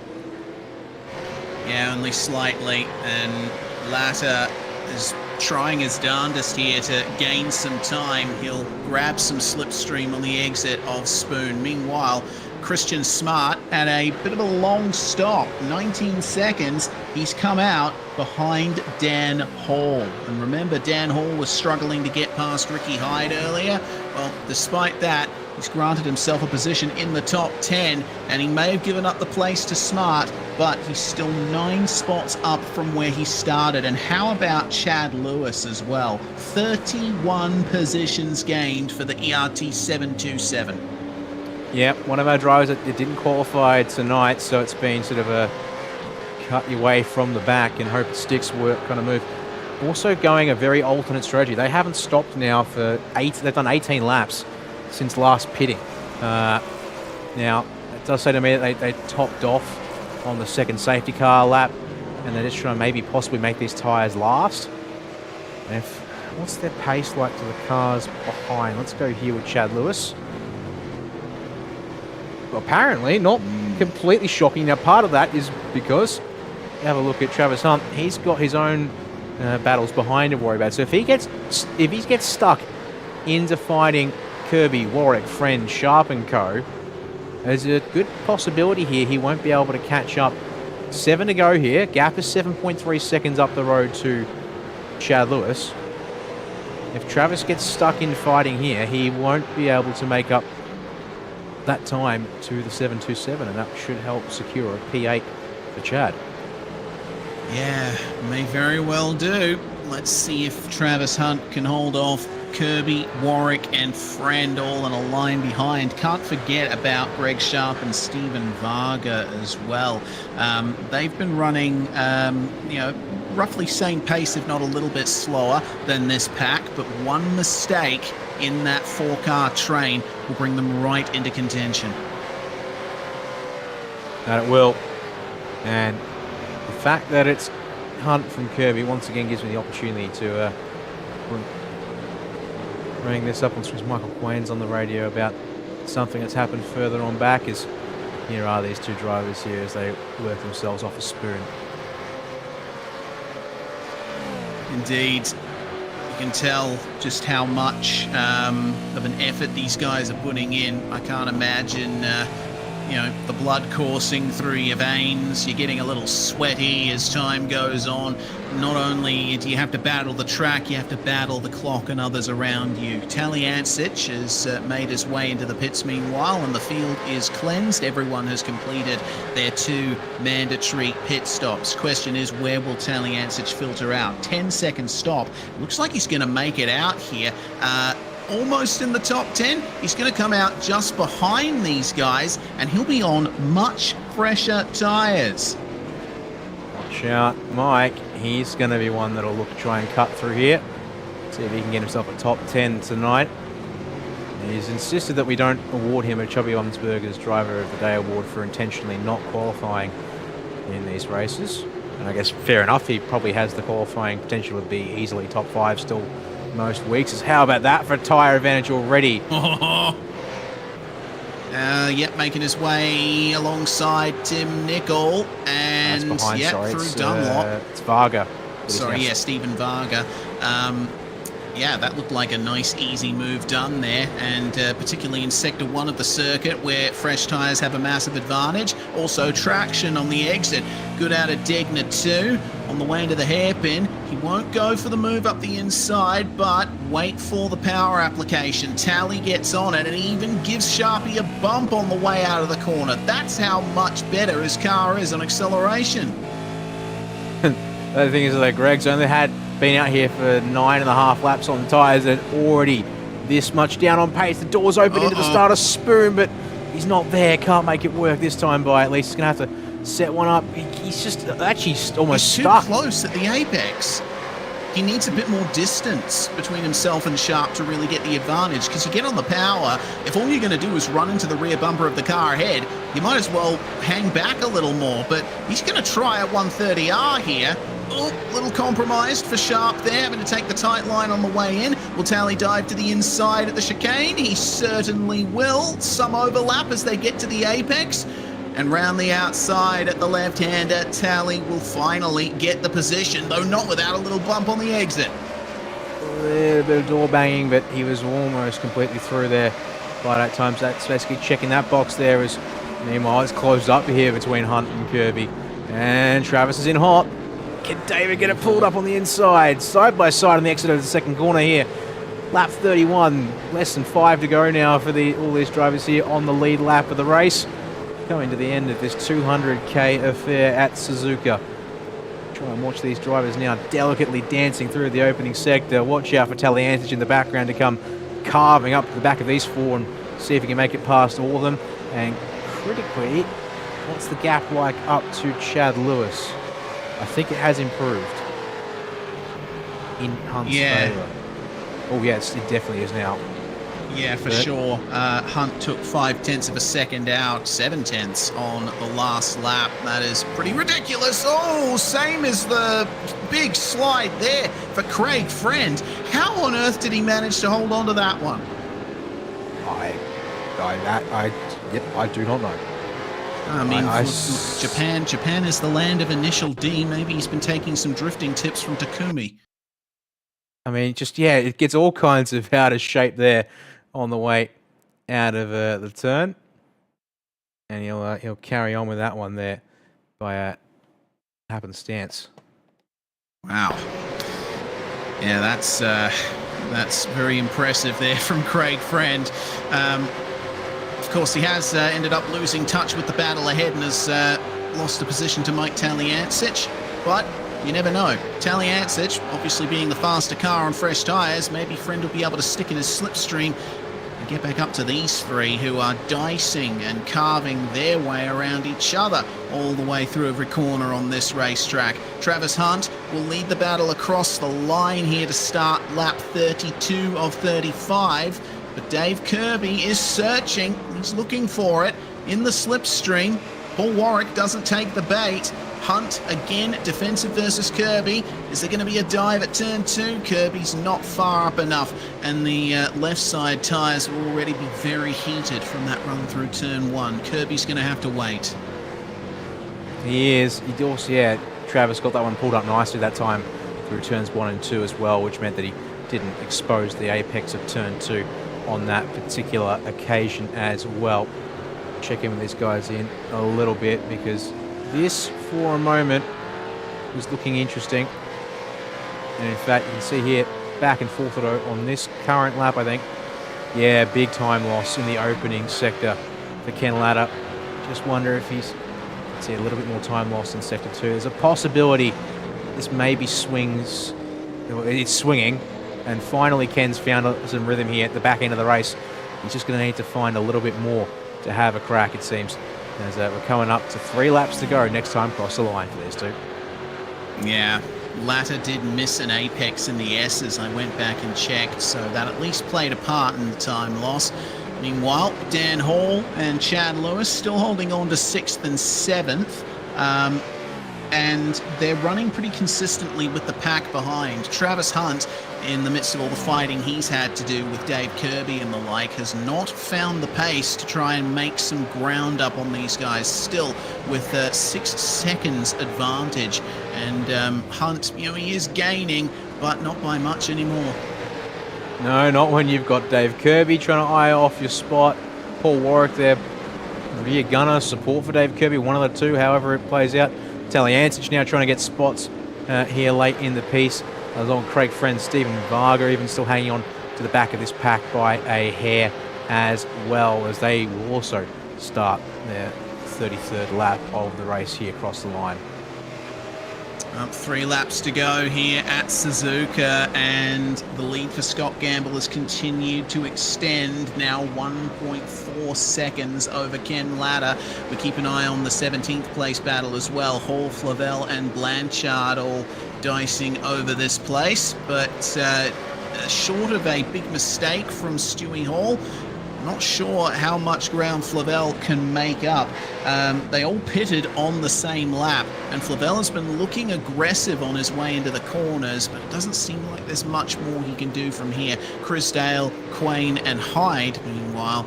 Yeah, only slightly, and Latta is trying his darndest here to gain some time. He'll grab some slipstream on the exit of Spoon. Meanwhile, Christian Smart had a bit of a long stop, 19 seconds. He's come out behind Dan Hall. And remember, Dan Hall was struggling to get past Ricky Hyde earlier. Well, despite that, he's granted himself a position in the top 10, and he may have given up the place to Smart, but he's still 9 spots up from where he started. And how about Chad Lewis as well? 31 positions gained for the ERT 727. Yeah, one of our drivers that didn't qualify tonight, so it's been sort of a cut your way from the back and hope it sticks work kind of move. Also going a very alternate strategy. They haven't stopped now for they've done 18 laps since last pitting. Now, it does say to me that they topped off on the second safety car lap, and they're just trying to maybe possibly make these tyres last. And what's their pace like to the cars behind? Let's go here with Chad Lewis. Well, apparently not completely shocking. Now, part of that is because you have a look at Travis Hunt. He's got his own battles behind to worry about. So if he gets stuck into fighting Kirby, Warwick, Friend, Sharp and Co, there's a good possibility here he won't be able to catch up. 7 to go here. Gap is 7.3 seconds up the road to Chad Lewis. If Travis gets stuck in fighting here, he won't be able to make up that time to the 727, and that should help secure a P8 for Chad. Yeah, may very well do. Let's see if Travis Hunt can hold off Kirby, Warwick and Friend all in a line behind. Can't forget about Greg Sharp and Stephen Varga as well. They've been running, roughly same pace, if not a little bit slower than this pack, but one mistake in that 4-car train will bring them right into contention. And it will. And the fact that it's Hunt from Kirby once again gives me the opportunity to bringing this up on Michael Quain's on the radio about something that's happened further on back. Is here are these two drivers here as they work themselves off a spoon. Indeed. You can tell just how much of an effort these guys are putting in. I can't imagine, you know, the blood coursing through your veins. You're getting a little sweaty as time goes on. Not only do you have to battle the track, you have to battle the clock and others around you. Taliancic has made his way into the pits meanwhile, and the field is cleansed. Everyone has completed their 2 mandatory pit stops. Question is, where will Taliancic filter out? 10-second stop. Looks like he's going to make it out here. Almost in the top 10. He's going to come out just behind these guys, and he'll be on much fresher tyres. Watch out, Mike. He's going to be one that'll look to try and cut through here. See if he can get himself a top 10 tonight. He's insisted that we don't award him a Chubby Onsberger's Driver of the Day award for intentionally not qualifying in these races. And I guess fair enough, he probably has the qualifying potential to be easily top 5 still most weeks. How about that for a tyre advantage already? Yep, making his way alongside Tim Nicol, and behind, yep, sorry, through Dunlop. It's Varga. Sorry, yeah, Stephen Varga. Yeah, that looked like a nice, easy move done there, and particularly in Sector 1 of the circuit, where fresh tyres have a massive advantage. Also, traction on the exit. Good out of Degner too. On the way into the hairpin, he won't go for the move up the inside, but wait for the power application. Tally gets on it and even gives Sharpie a bump on the way out of the corner. That's how much better his car is on acceleration. The other thing is that Greg's only been out here for 9.5 laps on the tyres and already this much down on pace. The door's open into the starter spoon, but he's not there. Can't make it work this time by at least. He's going to have to set one up. He's just actually almost stuck. Too close at the apex. He needs a bit more distance between himself and Sharp to really get the advantage, because you get on the power, if all you're going to do is run into the rear bumper of the car ahead, you might as well hang back a little more, but he's going to try a 130R here. Oh, little compromised for Sharp there, having to take the tight line on the way in. Will Tally dive to the inside at the chicane? He certainly will. Some overlap as they get to the apex. And round the outside at the left-hander, Tally will finally get the position, though not without a little bump on the exit. A little bit of door banging, but he was almost completely through there by that time. So that's basically checking that box there. As meanwhile, it's closed up here between Hunt and Kirby. And Travis is in hot. Can David get it pulled up on the inside? Side by side on the exit of the second corner here. Lap 31, less than 5 to go now for all these drivers here on the lead lap of the race. Coming to the end of this 200k affair at Suzuka. Try and watch these drivers now delicately dancing through the opening sector. Watch out for Taliancic in the background to come carving up the back of these 4 and see if he can make it past all of them. And critically, what's the gap like up to Chad Lewis? I think it has improved in Hunt's favour. Oh yes, it definitely is now. Yeah, for sure. Hunt took 0.5 of a second out, 0.7 on the last lap. That is pretty ridiculous. Oh, same as the big slide there for Craig Friend. How on earth did he manage to hold on to that one? I do not know. I mean, Japan is the land of initial D. Maybe he's been taking some drifting tips from Takumi. I mean, it gets all kinds of out of shape there on the way out of the turn, and he'll carry on with that one there by happenstance. Wow. Yeah, that's very impressive there from Craig Friend. Of course, he has ended up losing touch with the battle ahead and has lost a position to Mike Taliancic, but you never know. Taliancic, obviously being the faster car on fresh tyres, maybe Friend will be able to stick in his slipstream and get back up to these 3 who are dicing and carving their way around each other all the way through every corner on this racetrack. Travis Hunt will lead the battle across the line here to start lap 32 of 35. But Dave Kirby is searching. He's looking for it in the slipstream. Paul Warwick doesn't take the bait. Hunt again, defensive versus Kirby. Is there going to be a dive at turn 2? Kirby's not far up enough, and the left side tyres will already be very heated from that run through turn 1. Kirby's going to have to wait. He is. He also, yeah, Travis got that one pulled up nicely that time through turns 1 and 2 as well, which meant that he didn't expose the apex of turn 2 on that particular occasion as well. Check in with these guys in a little bit, because this, for a moment, was looking interesting. And in fact, you can see here, back and forth on this current lap, I think. Yeah, big time loss in the opening sector for Ken Latta. Just wonder if he's, see, a little bit more time lost in sector 2. There's a possibility this maybe swings, it's swinging, and finally Ken's found some rhythm here at the back end of the race. He's just going to need to find a little bit more to have a crack, it seems, as we're coming up to 3 laps to go next time across the line for these two. Yeah, Latta did miss an apex in the S's. I went back and checked, so that at least played a part in the time loss. Meanwhile, Dan Hall and Chad Lewis still holding on to 6th and 7th. And they're running pretty consistently with the pack behind. Travis Hunt, in the midst of all the fighting he's had to do with Dave Kirby and the like, has not found the pace to try and make some ground up on these guys, still with 6 seconds advantage. And Hunt, you know, he is gaining, but not by much anymore. No, not when you've got Dave Kirby trying to eye off your spot. Paul Warwick there, rear gunner, support for Dave Kirby, one of the two, however it plays out. Taliancic now trying to get spots here late in the piece. Along Craig Friend, Stephen Varga even still hanging on to the back of this pack by a hair, as well as they will also start their 33rd lap of the race here across the line. 3 laps to go here at Suzuka, and the lead for Scott Gamble has continued to extend, now 1.4 seconds over Ken Latta. We keep an eye on the 17th place battle as well. Hall, Flavel and Blanchard all dicing over this place, but short of a big mistake from Stewie Hall, not sure how much ground Flavel can make up. They all pitted on the same lap, and Flavel has been looking aggressive on his way into the corners, but it doesn't seem like there's much more he can do from here. Chrisdale, Quain and Hyde, meanwhile,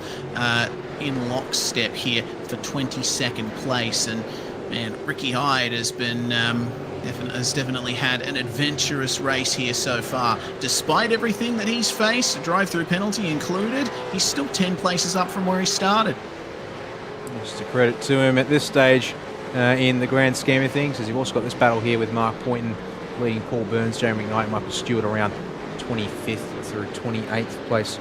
in lockstep here for 22nd place. And man, Ricky Hyde has been has definitely had an adventurous race here so far. Despite everything that he's faced, a drive-through penalty included, he's still 10 places up from where he started. Just a credit to him at this stage in the grand scheme of things, as you've also got this battle here with Mark Poynton leading Paul Burns, Jeremy McKnight, Michael Stewart around 25th through 28th place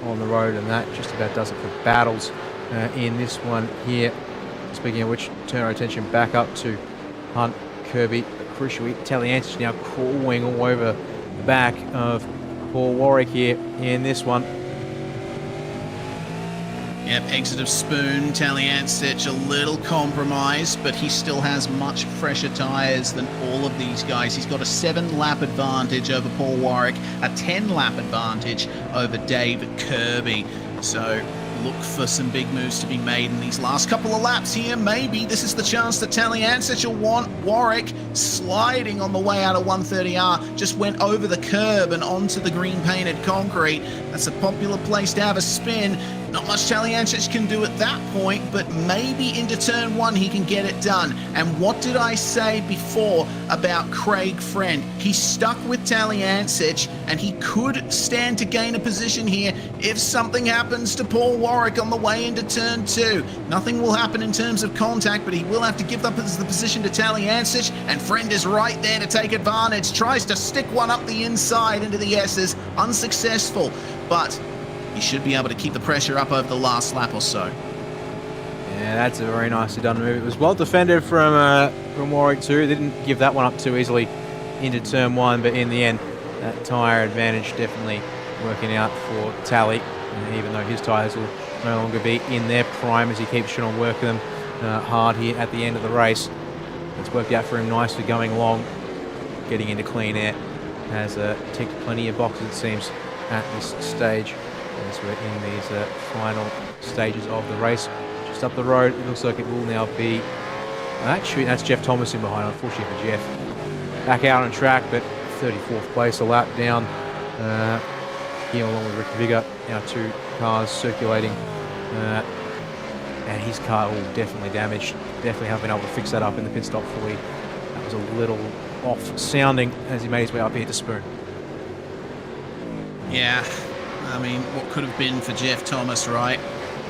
on the road, and that just about does it for battles in this one here. Speaking of which, turn our attention back up to Hunt, Kirby, crucially, Taliancic now crawling all over the back of Paul Warwick here in this one. Yep, exit of Spoon, Taliancic a little compromised, but he still has much fresher tyres than all of these guys. He's got a 7-lap advantage over Paul Warwick, a 10-lap advantage over Dave Kirby. So look for some big moves to be made in these last couple of laps here. Maybe this is the chance that Taliancic will want. Warwick sliding on the way out of 130R, just went over the curb and onto the green painted concrete. That's a popular place to have a spin. Not much Taliancic can do at that point, but maybe into turn 1 he can get it done. And what did I say before about Craig Friend? He's stuck with Taliancic, and he could stand to gain a position here if something happens to Paul Warwick on the way into turn 2. Nothing will happen in terms of contact, but he will have to give up the position to Taliancic, and Friend is right there to take advantage. Tries to stick one up the inside into the S's, unsuccessful, but he should be able to keep the pressure up over the last lap or so. Yeah, that's a very nicely done move. It was well defended from Warwick too. They didn't give that one up too easily into turn 1, but in the end, that tyre advantage definitely working out for Tally. And even though his tyres will no longer be in their prime as he keeps trying to work them hard here at the end of the race. It's worked out for him nicely going along, getting into clean air. Has ticked plenty of boxes, it seems, at this stage. As we're in these final stages of the race. Just up the road, it looks like it will now be Actually, that's Jeff Thomas in behind, unfortunately for Jeff. Back out on track, but 34th place, a lap down. Here along with Rick Vigor, our 2 cars circulating. And his car definitely damaged. Definitely haven't been able to fix that up in the pit stop fully. That was a little off sounding as he made his way up here to Spoon. Yeah, I mean, what could have been for Jeff Thomas, right?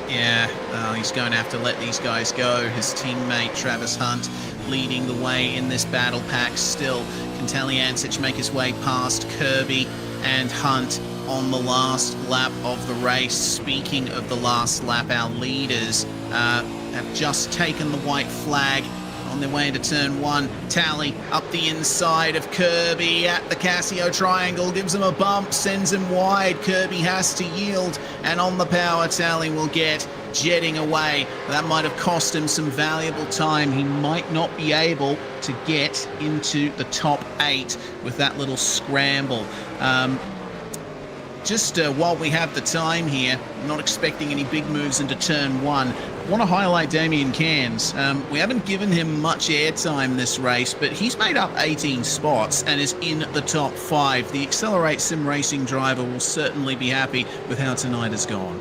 Yeah, he's going to have to let these guys go. His teammate Travis Hunt leading the way in this battle pack still. Can Talyancic make his way past Kirby and Hunt on the last lap of the race? Speaking of the last lap, our leaders have just taken the white flag on their way into turn 1. Tally up the inside of Kirby at the Casio triangle, gives him a bump, sends him wide. Kirby has to yield, and on the power, Tally will get jetting away. That might have cost him some valuable time. He might not be able to get into the top 8 with that little scramble. Just while we have the time here, I'm not expecting any big moves into turn 1. I want to highlight Damien Cairns. We haven't given him much airtime this race, but he's made up 18 spots and is in the top 5. The Accelerate Sim Racing driver will certainly be happy with how tonight has gone.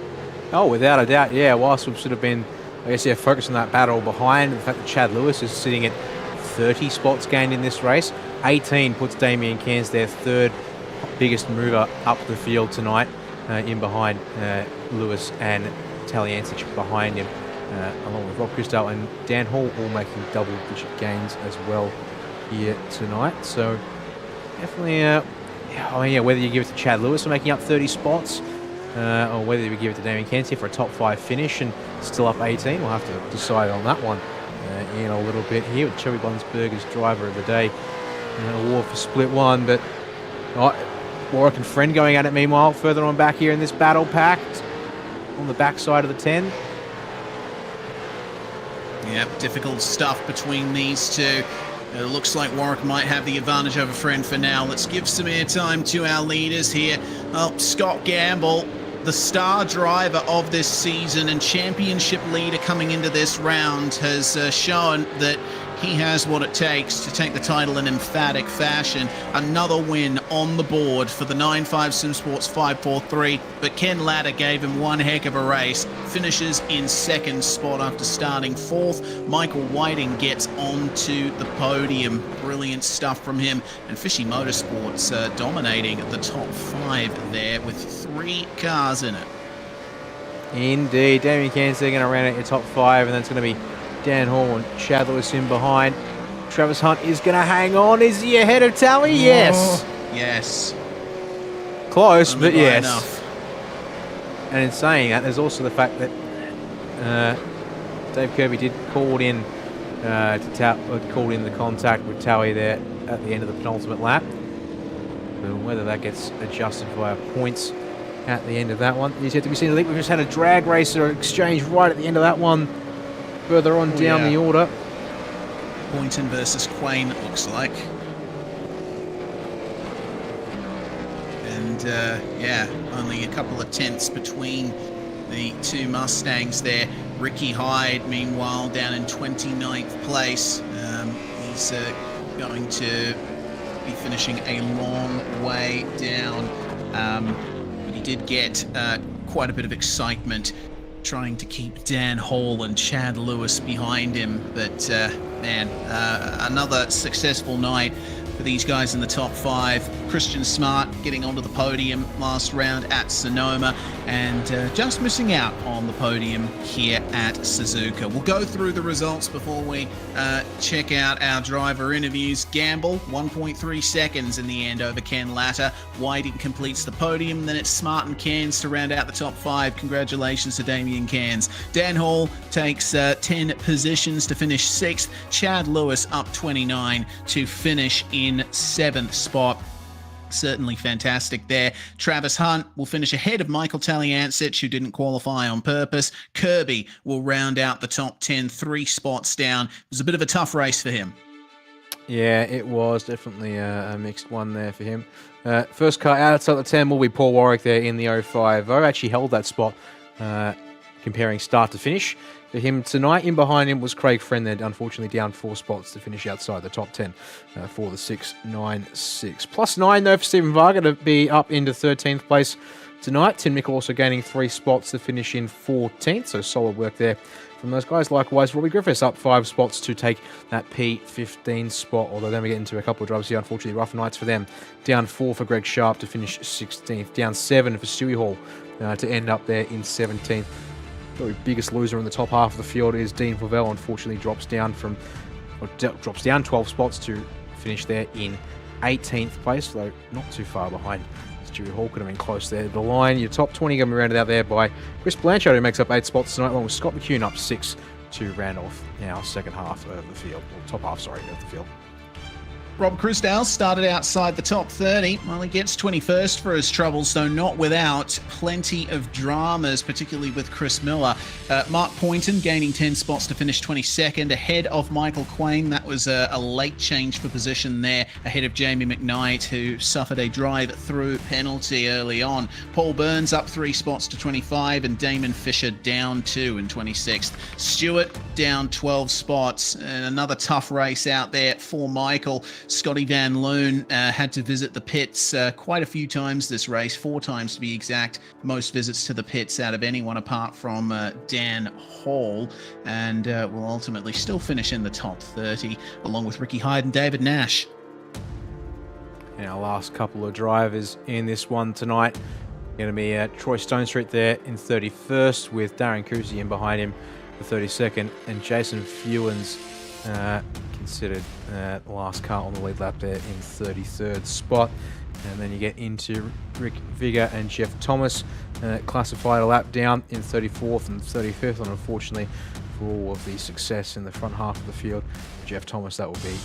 Oh, without a doubt, yeah. Whilst we've sort of been, I guess, focused on that battle behind, the fact that Chad Lewis is sitting at 30 spots gained in this race. 18 puts Damien Cairns their 3rd biggest mover up the field tonight, in behind Lewis and Talyancic behind him, along with Rob Christel and Dan Hall, all making double-digit gains as well here tonight. So definitely, whether you give it to Chad Lewis for making up 30 spots, or whether you give it to Damien Cairns here for a top 5 finish and still up 18, we'll have to decide on that one in a little bit here with Cherry Bunsberger's driver of the day. Award for split 1, but Warwick and Friend going at it meanwhile further on back here in this battle pack on the back side of the 10. Yep, difficult stuff between these two. It looks like Warwick might have the advantage over Friend for now. Let's give some airtime to our leaders here. Oh, Scott Gamble, the star driver of this season and championship leader coming into this round, has shown that he has what it takes to take the title in emphatic fashion. Another win on the board for the 9.5 SimSports 543, but Ken Latta gave him one heck of a race. Finishes in 2nd spot after starting 4th. Michael Whiting gets onto the podium. Brilliant stuff from him. And Fishy Motorsports dominating the top 5 there with 3 cars in it. Indeed. Damien Cairns going to round out your top 5, and that's going to be Dan Hall and Chad Lewis in behind. Travis Hunt is going to hang on. Is he ahead of Tally? Yes. Yes. Close, Only but yes. enough. And in saying that, there's also the fact that Dave Kirby did call in the contact with Tally there at the end of the penultimate lap. But whether that gets adjusted via points at the end of that one is yet to be seen. I think we've just had a drag racer exchange right at the end of that one. Further on down the order. Boynton versus Quain, it looks like. And only a couple of tenths between the 2 Mustangs there. Ricky Hyde, meanwhile, down in 29th place. He's going to be finishing a long way down. But he did get quite a bit of excitement trying to keep Dan Hall and Chad Lewis behind him. But another successful night for these guys in the top 5. Christian Smart getting onto the podium last round at Sonoma, and just missing out on the podium here at Suzuka. We'll go through the results before we check out our driver interviews. Gamble, 1.3 seconds in the end over Ken Latta. Whiting completes the podium. Then it's Smart and Cairns to round out the top 5. Congratulations to Damien Cairns. Dan Hall takes 10 positions to finish 6th. Chad Lewis up 29 to finish in 7th spot. Certainly fantastic there. Travis Hunt will finish ahead of Michael Talyancic, who didn't qualify on purpose. Kirby will round out the top 10, 3 spots down. It was a bit of a tough race for him. Yeah, it was definitely a mixed one there for him. First car outside the 10 will be Paul Warwick there in the 05. I actually held that spot comparing start to finish for him tonight. In behind him was Craig Friend, there, unfortunately down 4 spots to finish outside the top 10 for the 696. +9 though for Stephen Varga to be up into 13th place tonight. Tim Mickle also gaining 3 spots to finish in 14th, so solid work there from those guys. Likewise, Robbie Griffiths up 5 spots to take that P15 spot, although then we get into a couple of drivers here. Unfortunately, rough nights for them. Down 4 for Greg Sharp to finish 16th. Down 7 for Stewie Hall to end up there in 17th. The biggest loser in the top half of the field is Dean Favell. Unfortunately, drops down 12 spots to finish there in 18th place, though not too far behind. Stewie Hall could have been close there. The line, your top 20 going to be rounded out there by Chris Blanchard, who makes up 8 spots tonight, along with Scott McCune up 6 to round off our second half of the field, or top half, sorry, of the field. Rob Christdale started outside the top 30. Well, he gets 21st for his troubles, though not without plenty of dramas, particularly with Chris Miller. Mark Poynton gaining 10 spots to finish 22nd, ahead of Michael Quain. That was a late change for position there, ahead of Jamie McKnight, who suffered a drive-through penalty early on. Paul Burns up 3 spots to 25, and Damon Fisher down 2 in 26th. Stewart down 12 spots, and another tough race out there for Michael. Scotty Van Loon had to visit the pits quite a few times this race, 4 times to be exact. Most visits to the pits out of anyone apart from Dan Hall, and will ultimately still finish in the top 30, along with Ricky Hyde and David Nash. And our last couple of drivers in this one tonight going to be Troy Stone Street there in 31st, with Darren Cousy in behind him for 32nd, and Jason Fewens considered the last car on the lead lap there in 33rd spot. And then you get into Rick Vigor and Jeff Thomas, classified a lap down in 34th and 35th, and unfortunately for all of the success in the front half of the field, Jeff Thomas, that will be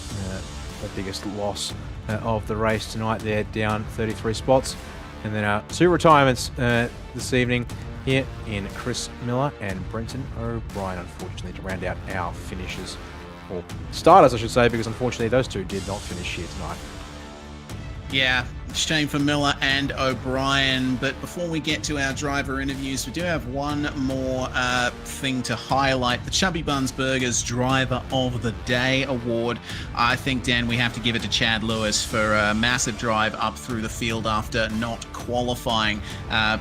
the biggest loss of the race tonight there, down 33 spots. And then our 2 retirements this evening here in Chris Miller and Brenton O'Brien, unfortunately, to round out our finishes. Or starters, I should say, because unfortunately those 2 did not finish here tonight. Yeah, shame for Miller and O'Brien. But before we get to our driver interviews, we do have one more thing to highlight. The Chubby Buns Burgers Driver of the Day Award. I think, Dan, we have to give it to Chad Lewis for a massive drive up through the field after not qualifying.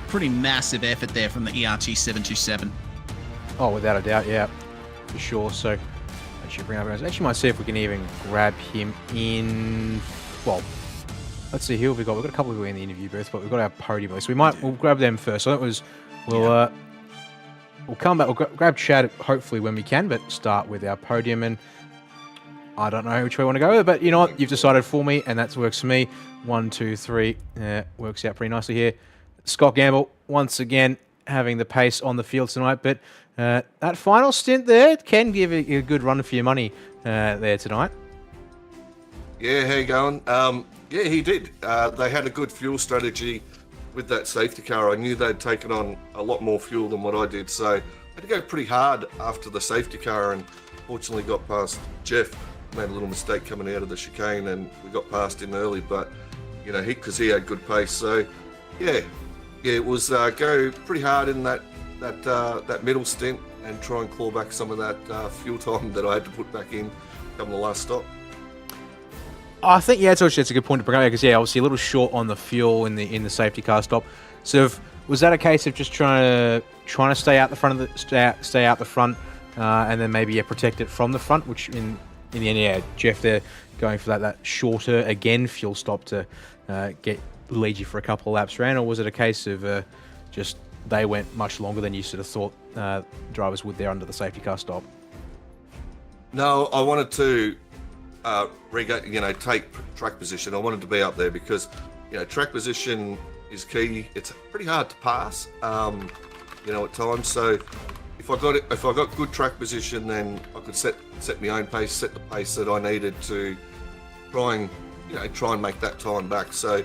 Pretty massive effort there from the ERT 727. Oh, without a doubt, yeah, for sure. So actually might see if we can even grab him in. Well, let's see, who have we got? We've got a couple of people in the interview booth, but we've got our podium list. We'll grab them first. So that was, we'll come back. We'll grab Chad hopefully when we can, but start with our podium. And I don't know which way we want to go, but you know what? You've decided for me, and that works for me. 1, 2, 3, works out pretty nicely here. Scott Gamble once again having the pace on the field tonight, but that final stint there can give you a good run for your money there tonight. Yeah, how you going? Yeah, he did. They had a good fuel strategy with that safety car. I knew they'd taken on a lot more fuel than what I did, so I had to go pretty hard after the safety car, and fortunately got past Jeff. Made a little mistake coming out of the chicane, and we got past him early, but you know, because he had good pace. So yeah, it was go pretty hard in that middle stint and try and claw back some of that fuel time that I had to put back in come the last stop. I think, yeah, it's a good point to bring up, because yeah, obviously a little short on the fuel in the safety car stop. So was that a case of just trying to stay out the front of the stay out the front, and then maybe protect it from the front, which in the end, yeah, Jeff there going for that shorter again fuel stop to lead you for a couple of laps around, or was it a case of just they went much longer than you sort of thought drivers would there under the safety car stop? No, I wanted to take track position. I wanted to be up there because, you know, track position is key. It's pretty hard to pass, at times. So if I got good track position, then I could set my own pace, set the pace that I needed to try and make that time back. So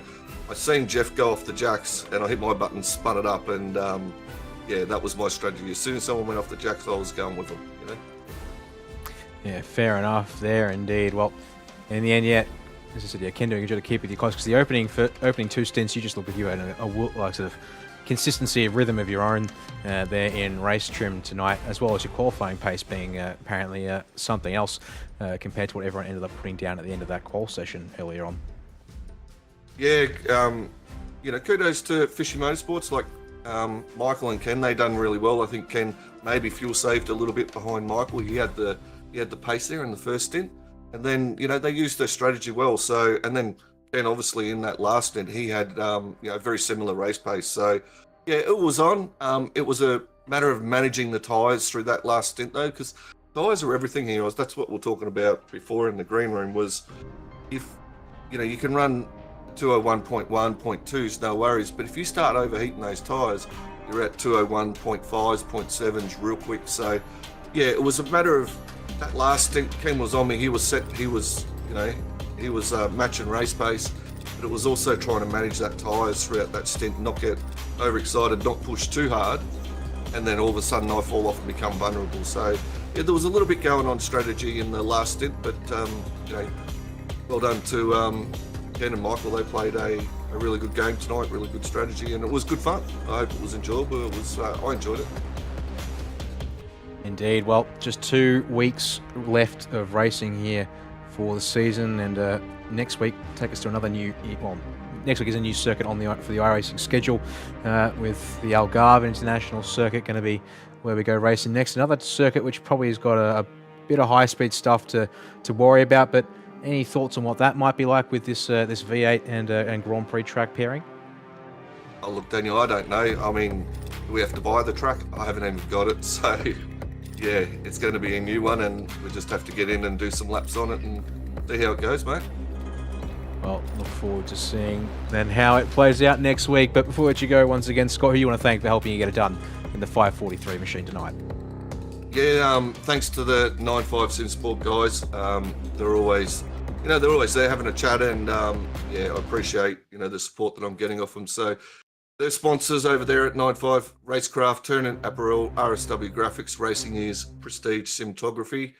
I seen Jeff go off the jacks, and I hit my button, spun it up, and that was my strategy. As soon as someone went off the jacks, I was going with them. You know. Yeah, fair enough there indeed. Well, in the end, yeah, as I said, yeah, Ken doing a good job to keep with you close, because the opening 2 stints, you just look like you had a sort of consistency of rhythm of your own there in race trim tonight, as well as your qualifying pace being apparently something else compared to what everyone ended up putting down at the end of that qual session earlier on. Yeah, you know, kudos to Fishy Motorsports, like Michael and Ken. They done really well. I think Ken maybe fuel saved a little bit behind Michael. He had the pace there in the first stint, and then, you know, they used their strategy well. So, and then Ken obviously in that last stint he had you know, very similar race pace. So yeah, it was on. It was a matter of managing the tyres through that last stint though, because tyres are everything here. That's what we're talking about before in the green room, was if, you know, you can run 201.1, 0.2s, no worries, but if you start overheating those tyres, you're at 201.5s, 0.7s real quick. So yeah, it was a matter of that last stint. Ken was on me. He was set. He was, you know, he was matching race pace, but it was also trying to manage that tyres throughout that stint, not get overexcited, not push too hard, and then all of a sudden I fall off and become vulnerable. So yeah, there was a little bit going on strategy in the last stint, but you know, well done to Ken and Michael. They played a really good game tonight, really good strategy, and it was good fun. I hope it was enjoyable. It was. I enjoyed it. Indeed. Well, just 2 weeks left of racing here for the season, and next week take us to another new. Well, next week is a new circuit on for the iRacing schedule, with the Algarve International Circuit going to be where we go racing next. Another circuit which probably has got a bit of high-speed stuff to worry about. But any thoughts on what that might be like with this this V8 and Grand Prix track pairing? Oh look, Daniel, I don't know. I mean, do we have to buy the track? I haven't even got it, so yeah, it's going to be a new one, and we just have to get in and do some laps on it and see how it goes, mate. Well, look forward to seeing then how it plays out next week. But before we let you go, once again, Scott, who you want to thank for helping you get it done in the 543 machine tonight? Yeah, thanks to the 95 SimSport guys. They're always, you know, they're always there having a chat, and yeah, I appreciate, you know, the support that I'm getting off them. So they're sponsors over there at 95 RaceKraft, Turn Apparel, RSW Graphics, Racing Years, Prestige Cinematography.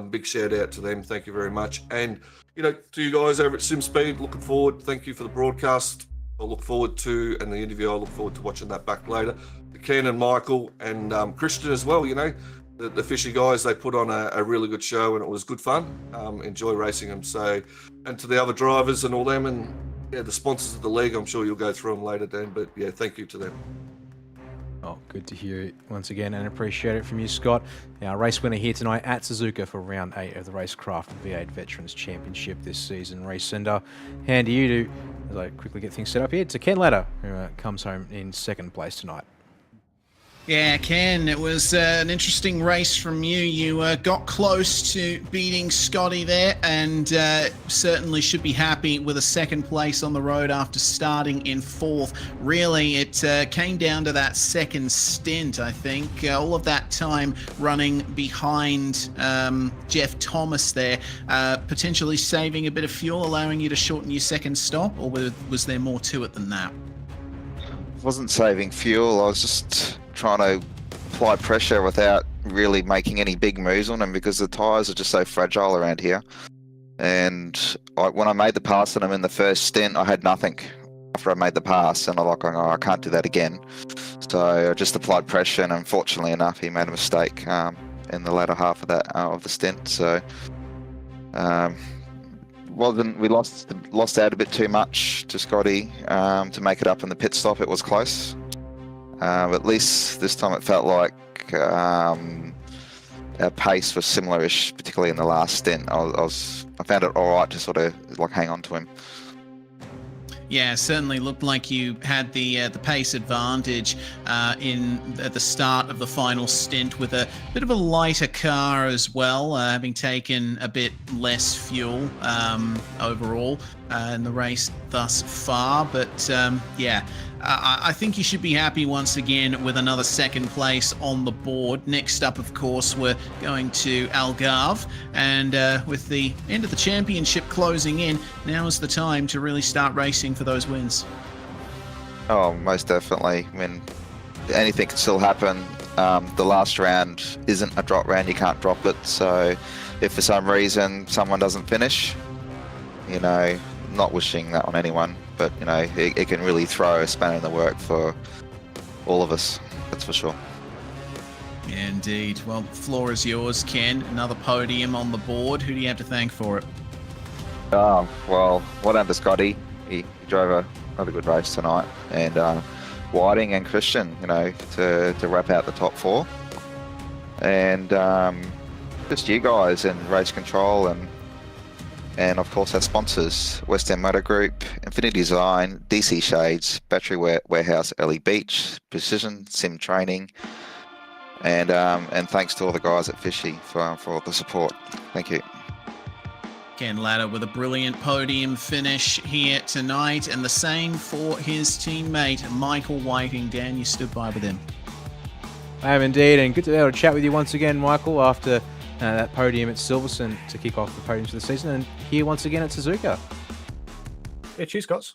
Big shout out to them. Thank you very much. And, you know, to you guys over at SimSpeed, looking forward. Thank you for the broadcast. I look forward to, and the interview, I look forward to watching that back later. To Ken and Michael and Christian as well, you know, the Fishy guys, they put on a really good show, and it was good fun. Enjoy racing them. So, and to the other drivers and all them, and yeah, the sponsors of the league, I'm sure you'll go through them later, Dan, but yeah, thank you to them. Oh, good to hear it once again, and appreciate it from you, Scott. Our race winner here tonight at Suzuka for round 8 of the RaceKraft V8 Veterans Championship this season. Race sender, hand to you to, as I quickly get things set up here, to Ken Ladder, who comes home in 2nd place tonight. Yeah, Ken, it was an interesting race from you. You got close to beating Scotty there, and certainly should be happy with a 2nd place on the road after starting in 4th. Really, it came down to that 2nd stint, I think. All of that time running behind Jeff Thomas there, potentially saving a bit of fuel, allowing you to shorten your 2nd stop, or was there more to it than that? Wasn't saving fuel. I was just trying to apply pressure without really making any big moves on them, because the tyres are just so fragile around here. And when I made the pass on them in the first stint, I had nothing after I made the pass, and I'm like, oh, I can't do that again. So I just applied pressure, and unfortunately enough, he made a mistake in the latter half of that of the stint. So we lost out a bit too much to Scotty to make it up in the pit stop. It was close. At least this time it felt like our pace was similar-ish, particularly in the last stint. I found it all right to sort of like hang on to him. Yeah, it certainly looked like you had the pace advantage at the start of the final stint, with a bit of a lighter car as well, having taken a bit less fuel overall in the race thus far. But yeah, I think you should be happy once again with another 2nd place on the board. Next up, of course, we're going to Algarve, and with the end of the championship closing in, now is the time to really start racing for those wins. Oh, most definitely. I mean, anything can still happen. The last round isn't a drop round. You can't drop it. So if for some reason someone doesn't finish, you know, not wishing that on anyone, but you know, it can really throw a spanner in the work for all of us. That's for sure. Indeed. Well, floor is yours, Ken. Another podium on the board. Who do you have to thank for it? Well, well done to Scotty. He drove another good race tonight, and Whiting and Christian, to wrap out the top 4, and just you guys and Race Control, and of course our sponsors: West End Motor Group, Infinity Design, DC Shades, Battery Warehouse, Early Beach, Precision Sim Training, and thanks to all the guys at Fishy for all the support. Thank you. Ken Latta with a brilliant podium finish here tonight, and the same for his teammate Michael Whiting. Dan, you stood by with him. I have indeed, and good to be able to chat with you once again, Michael, after that podium at Silverstone to kick off the podiums for the season, and here once again at Suzuka. Yeah, cheers, guys.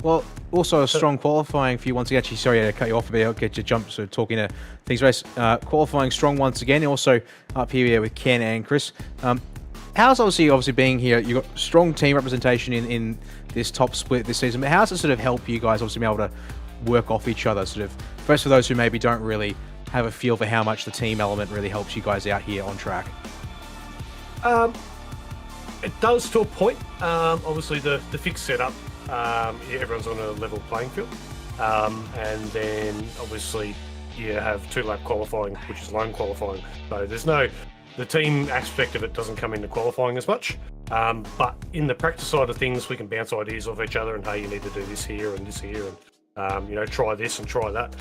Well, also a strong qualifying for you once again. Actually, sorry to cut you off a bit. I'll get you jump sort of talking to things race. Qualifying strong once again. Also up here with Ken and Chris. How's obviously being here? You've got strong team representation in this top split this season. But how's it sort of help you guys obviously be able to work off each other? Sort of, first for those who maybe don't really have a feel for how much the team element really helps you guys out here on track. It does to a point. Obviously, the fixed setup, everyone's on a level playing field, and then obviously you have 2-lap qualifying, which is lone qualifying. So there's the team aspect of it doesn't come into qualifying as much. But in the practice side of things, we can bounce ideas off each other and, hey, you need to do this here and this here, and try this and try that,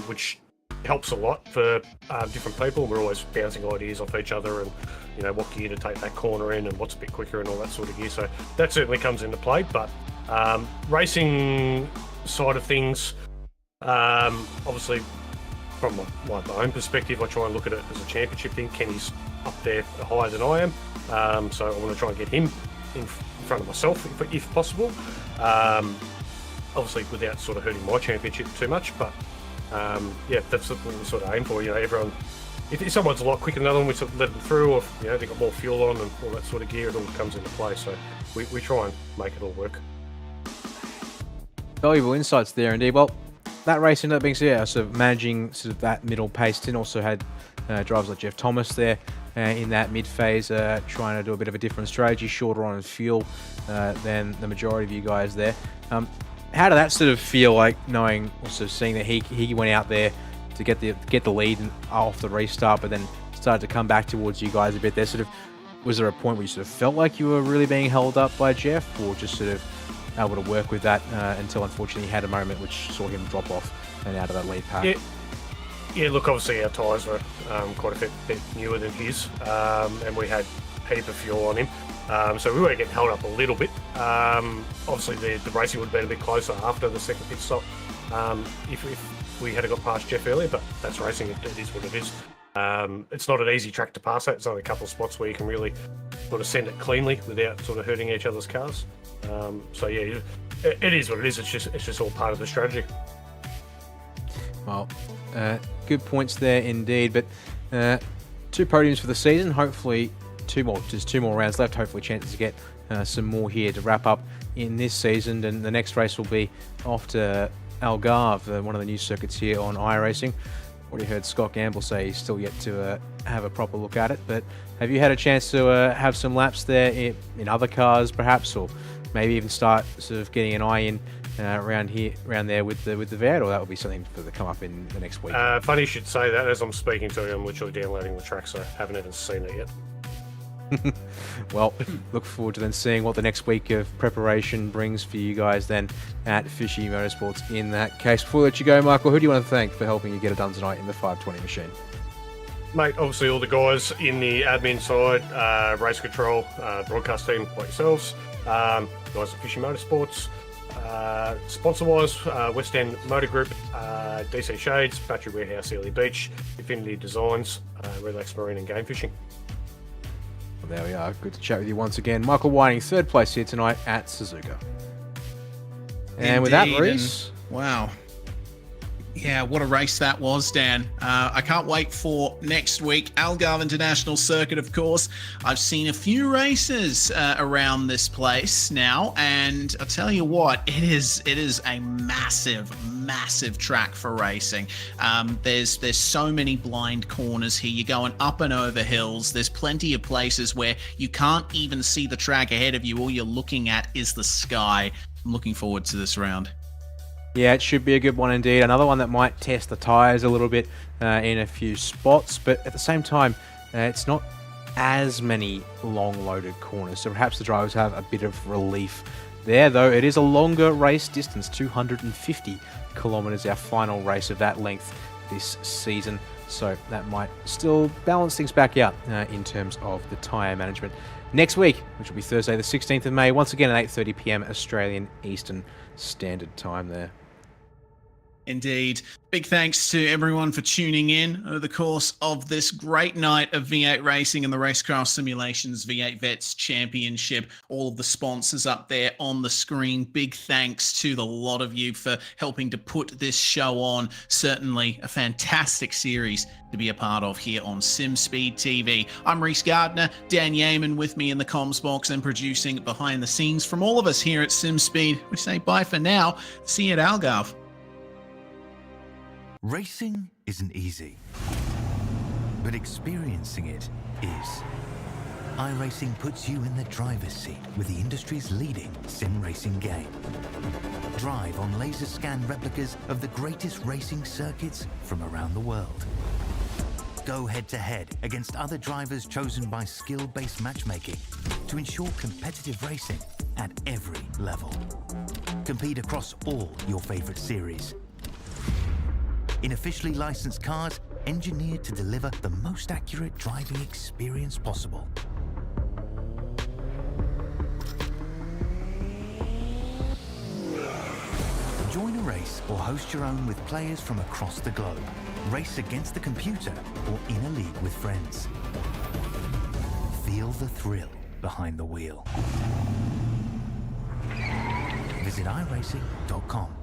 which helps a lot for different people. We're always bouncing ideas off each other, and what gear to take that corner in and what's a bit quicker and all that sort of gear. So that certainly comes into play. But racing side of things, obviously from my own perspective, I try and look at it as a championship thing. Kenny's up there higher than I am, so I want to try and get him in front of myself if possible. Obviously without sort of hurting my championship too much, but that's what we sort of aim for. Everyone, if someone's a lot quicker than another one, we sort of let them through, or they've got more fuel on and all that sort of gear, it all comes into play. So we try and make it all work. Valuable insights there indeed. Well, that race ended up being sort of managing sort of that middle pace, and also had drivers like Jeff Thomas there in that mid phase, trying to do a bit of a different strategy, shorter on fuel than the majority of you guys there. How did that sort of feel like, knowing, also seeing that he went out there to get the lead off the restart, but then started to come back towards you guys a bit there? Sort of, was there a point where you sort of felt like you were really being held up by Jeff, or just sort of able to work with that until unfortunately he had a moment which saw him drop off and out of that lead pack? Yeah, look, obviously our tyres were quite a bit newer than his, and we had a heap of fuel on him. So we were getting held up a little bit. Obviously the racing would have been a bit closer after the second pit stop if we had got past Jeff earlier, but that's racing, it is what it is. It's not an easy track to pass at. It's only a couple of spots where you can really sort of send it cleanly without sort of hurting each other's cars. So yeah, it is what it is. It's just all part of the strategy. Well, good points there indeed, but 2 podiums for the season. Hopefully just 2 more rounds left. Hopefully chances to get some more here to wrap up in this season, and the next race will be off to Algarve, one of the new circuits here on iRacing. Already heard Scott Gamble say he's still yet to have a proper look at it, but have you had a chance to have some laps there in other cars perhaps, or maybe even start sort of getting an eye in around there with the V8, or that will be something to come up in the next week? Funny you should say that. As I'm speaking to you, I'm literally downloading the track, so I haven't even seen it yet. Well, look forward to then seeing what the next week of preparation brings for you guys then at Fishy Motorsports in that case. Before we let you go, Michael, who do you want to thank for helping you get it done tonight in the 520 machine? Mate, obviously all the guys in the admin side, race control, broadcast team like yourselves, guys at Fishy Motorsports, sponsor-wise, West End Motor Group, DC Shades, Battery Warehouse, Early Beach, Infinity Designs, Relax Marine and Game Fishing. There we are. Good to chat with you once again. Michael Whiting, 3rd place here tonight at Suzuka. And with that, Reece. Wow. Yeah, what a race that was, Dan. I can't wait for next week. Algarve International Circuit, of course. I've seen a few races around this place now, and I'll tell you what, it is a massive track for racing. There's so many blind corners here. You're going up and over hills. There's plenty of places where you can't even see the track ahead of you. All you're looking at is the sky. I'm looking forward to this round. Yeah, it should be a good one indeed. Another one that might test the tyres a little bit in a few spots, but at the same time, it's not as many long loaded corners, so perhaps the drivers have a bit of relief there, though it is a longer race distance, 250 kilometres, our final race of that length this season, so that might still balance things back out in terms of the tyre management. Next week, which will be Thursday the 16th of May, once again at 8:30 p.m. Australian Eastern Standard Time there. Indeed. Big thanks to everyone for tuning in over the course of this great night of V8 racing and the RaceKraft Simulations V8 Vets Championship. All of the sponsors up there on the screen. Big thanks to the lot of you for helping to put this show on. Certainly a fantastic series to be a part of here on SimSpeed TV. I'm Reese Gardner, Dan Yeaman with me in the comms box and producing behind the scenes. From all of us here at SimSpeed, we say bye for now. See you at Algarve. Racing isn't easy, but experiencing it is. iRacing puts you in the driver's seat with the industry's leading sim racing game. Drive on laser scan replicas of the greatest racing circuits from around the world. Go head-to-head against other drivers chosen by skill-based matchmaking to ensure competitive racing at every level. Compete across all your favorite series. In officially licensed cars, engineered to deliver the most accurate driving experience possible. Join a race or host your own with players from across the globe. Race against the computer or in a league with friends. Feel the thrill behind the wheel. Visit iRacing.com.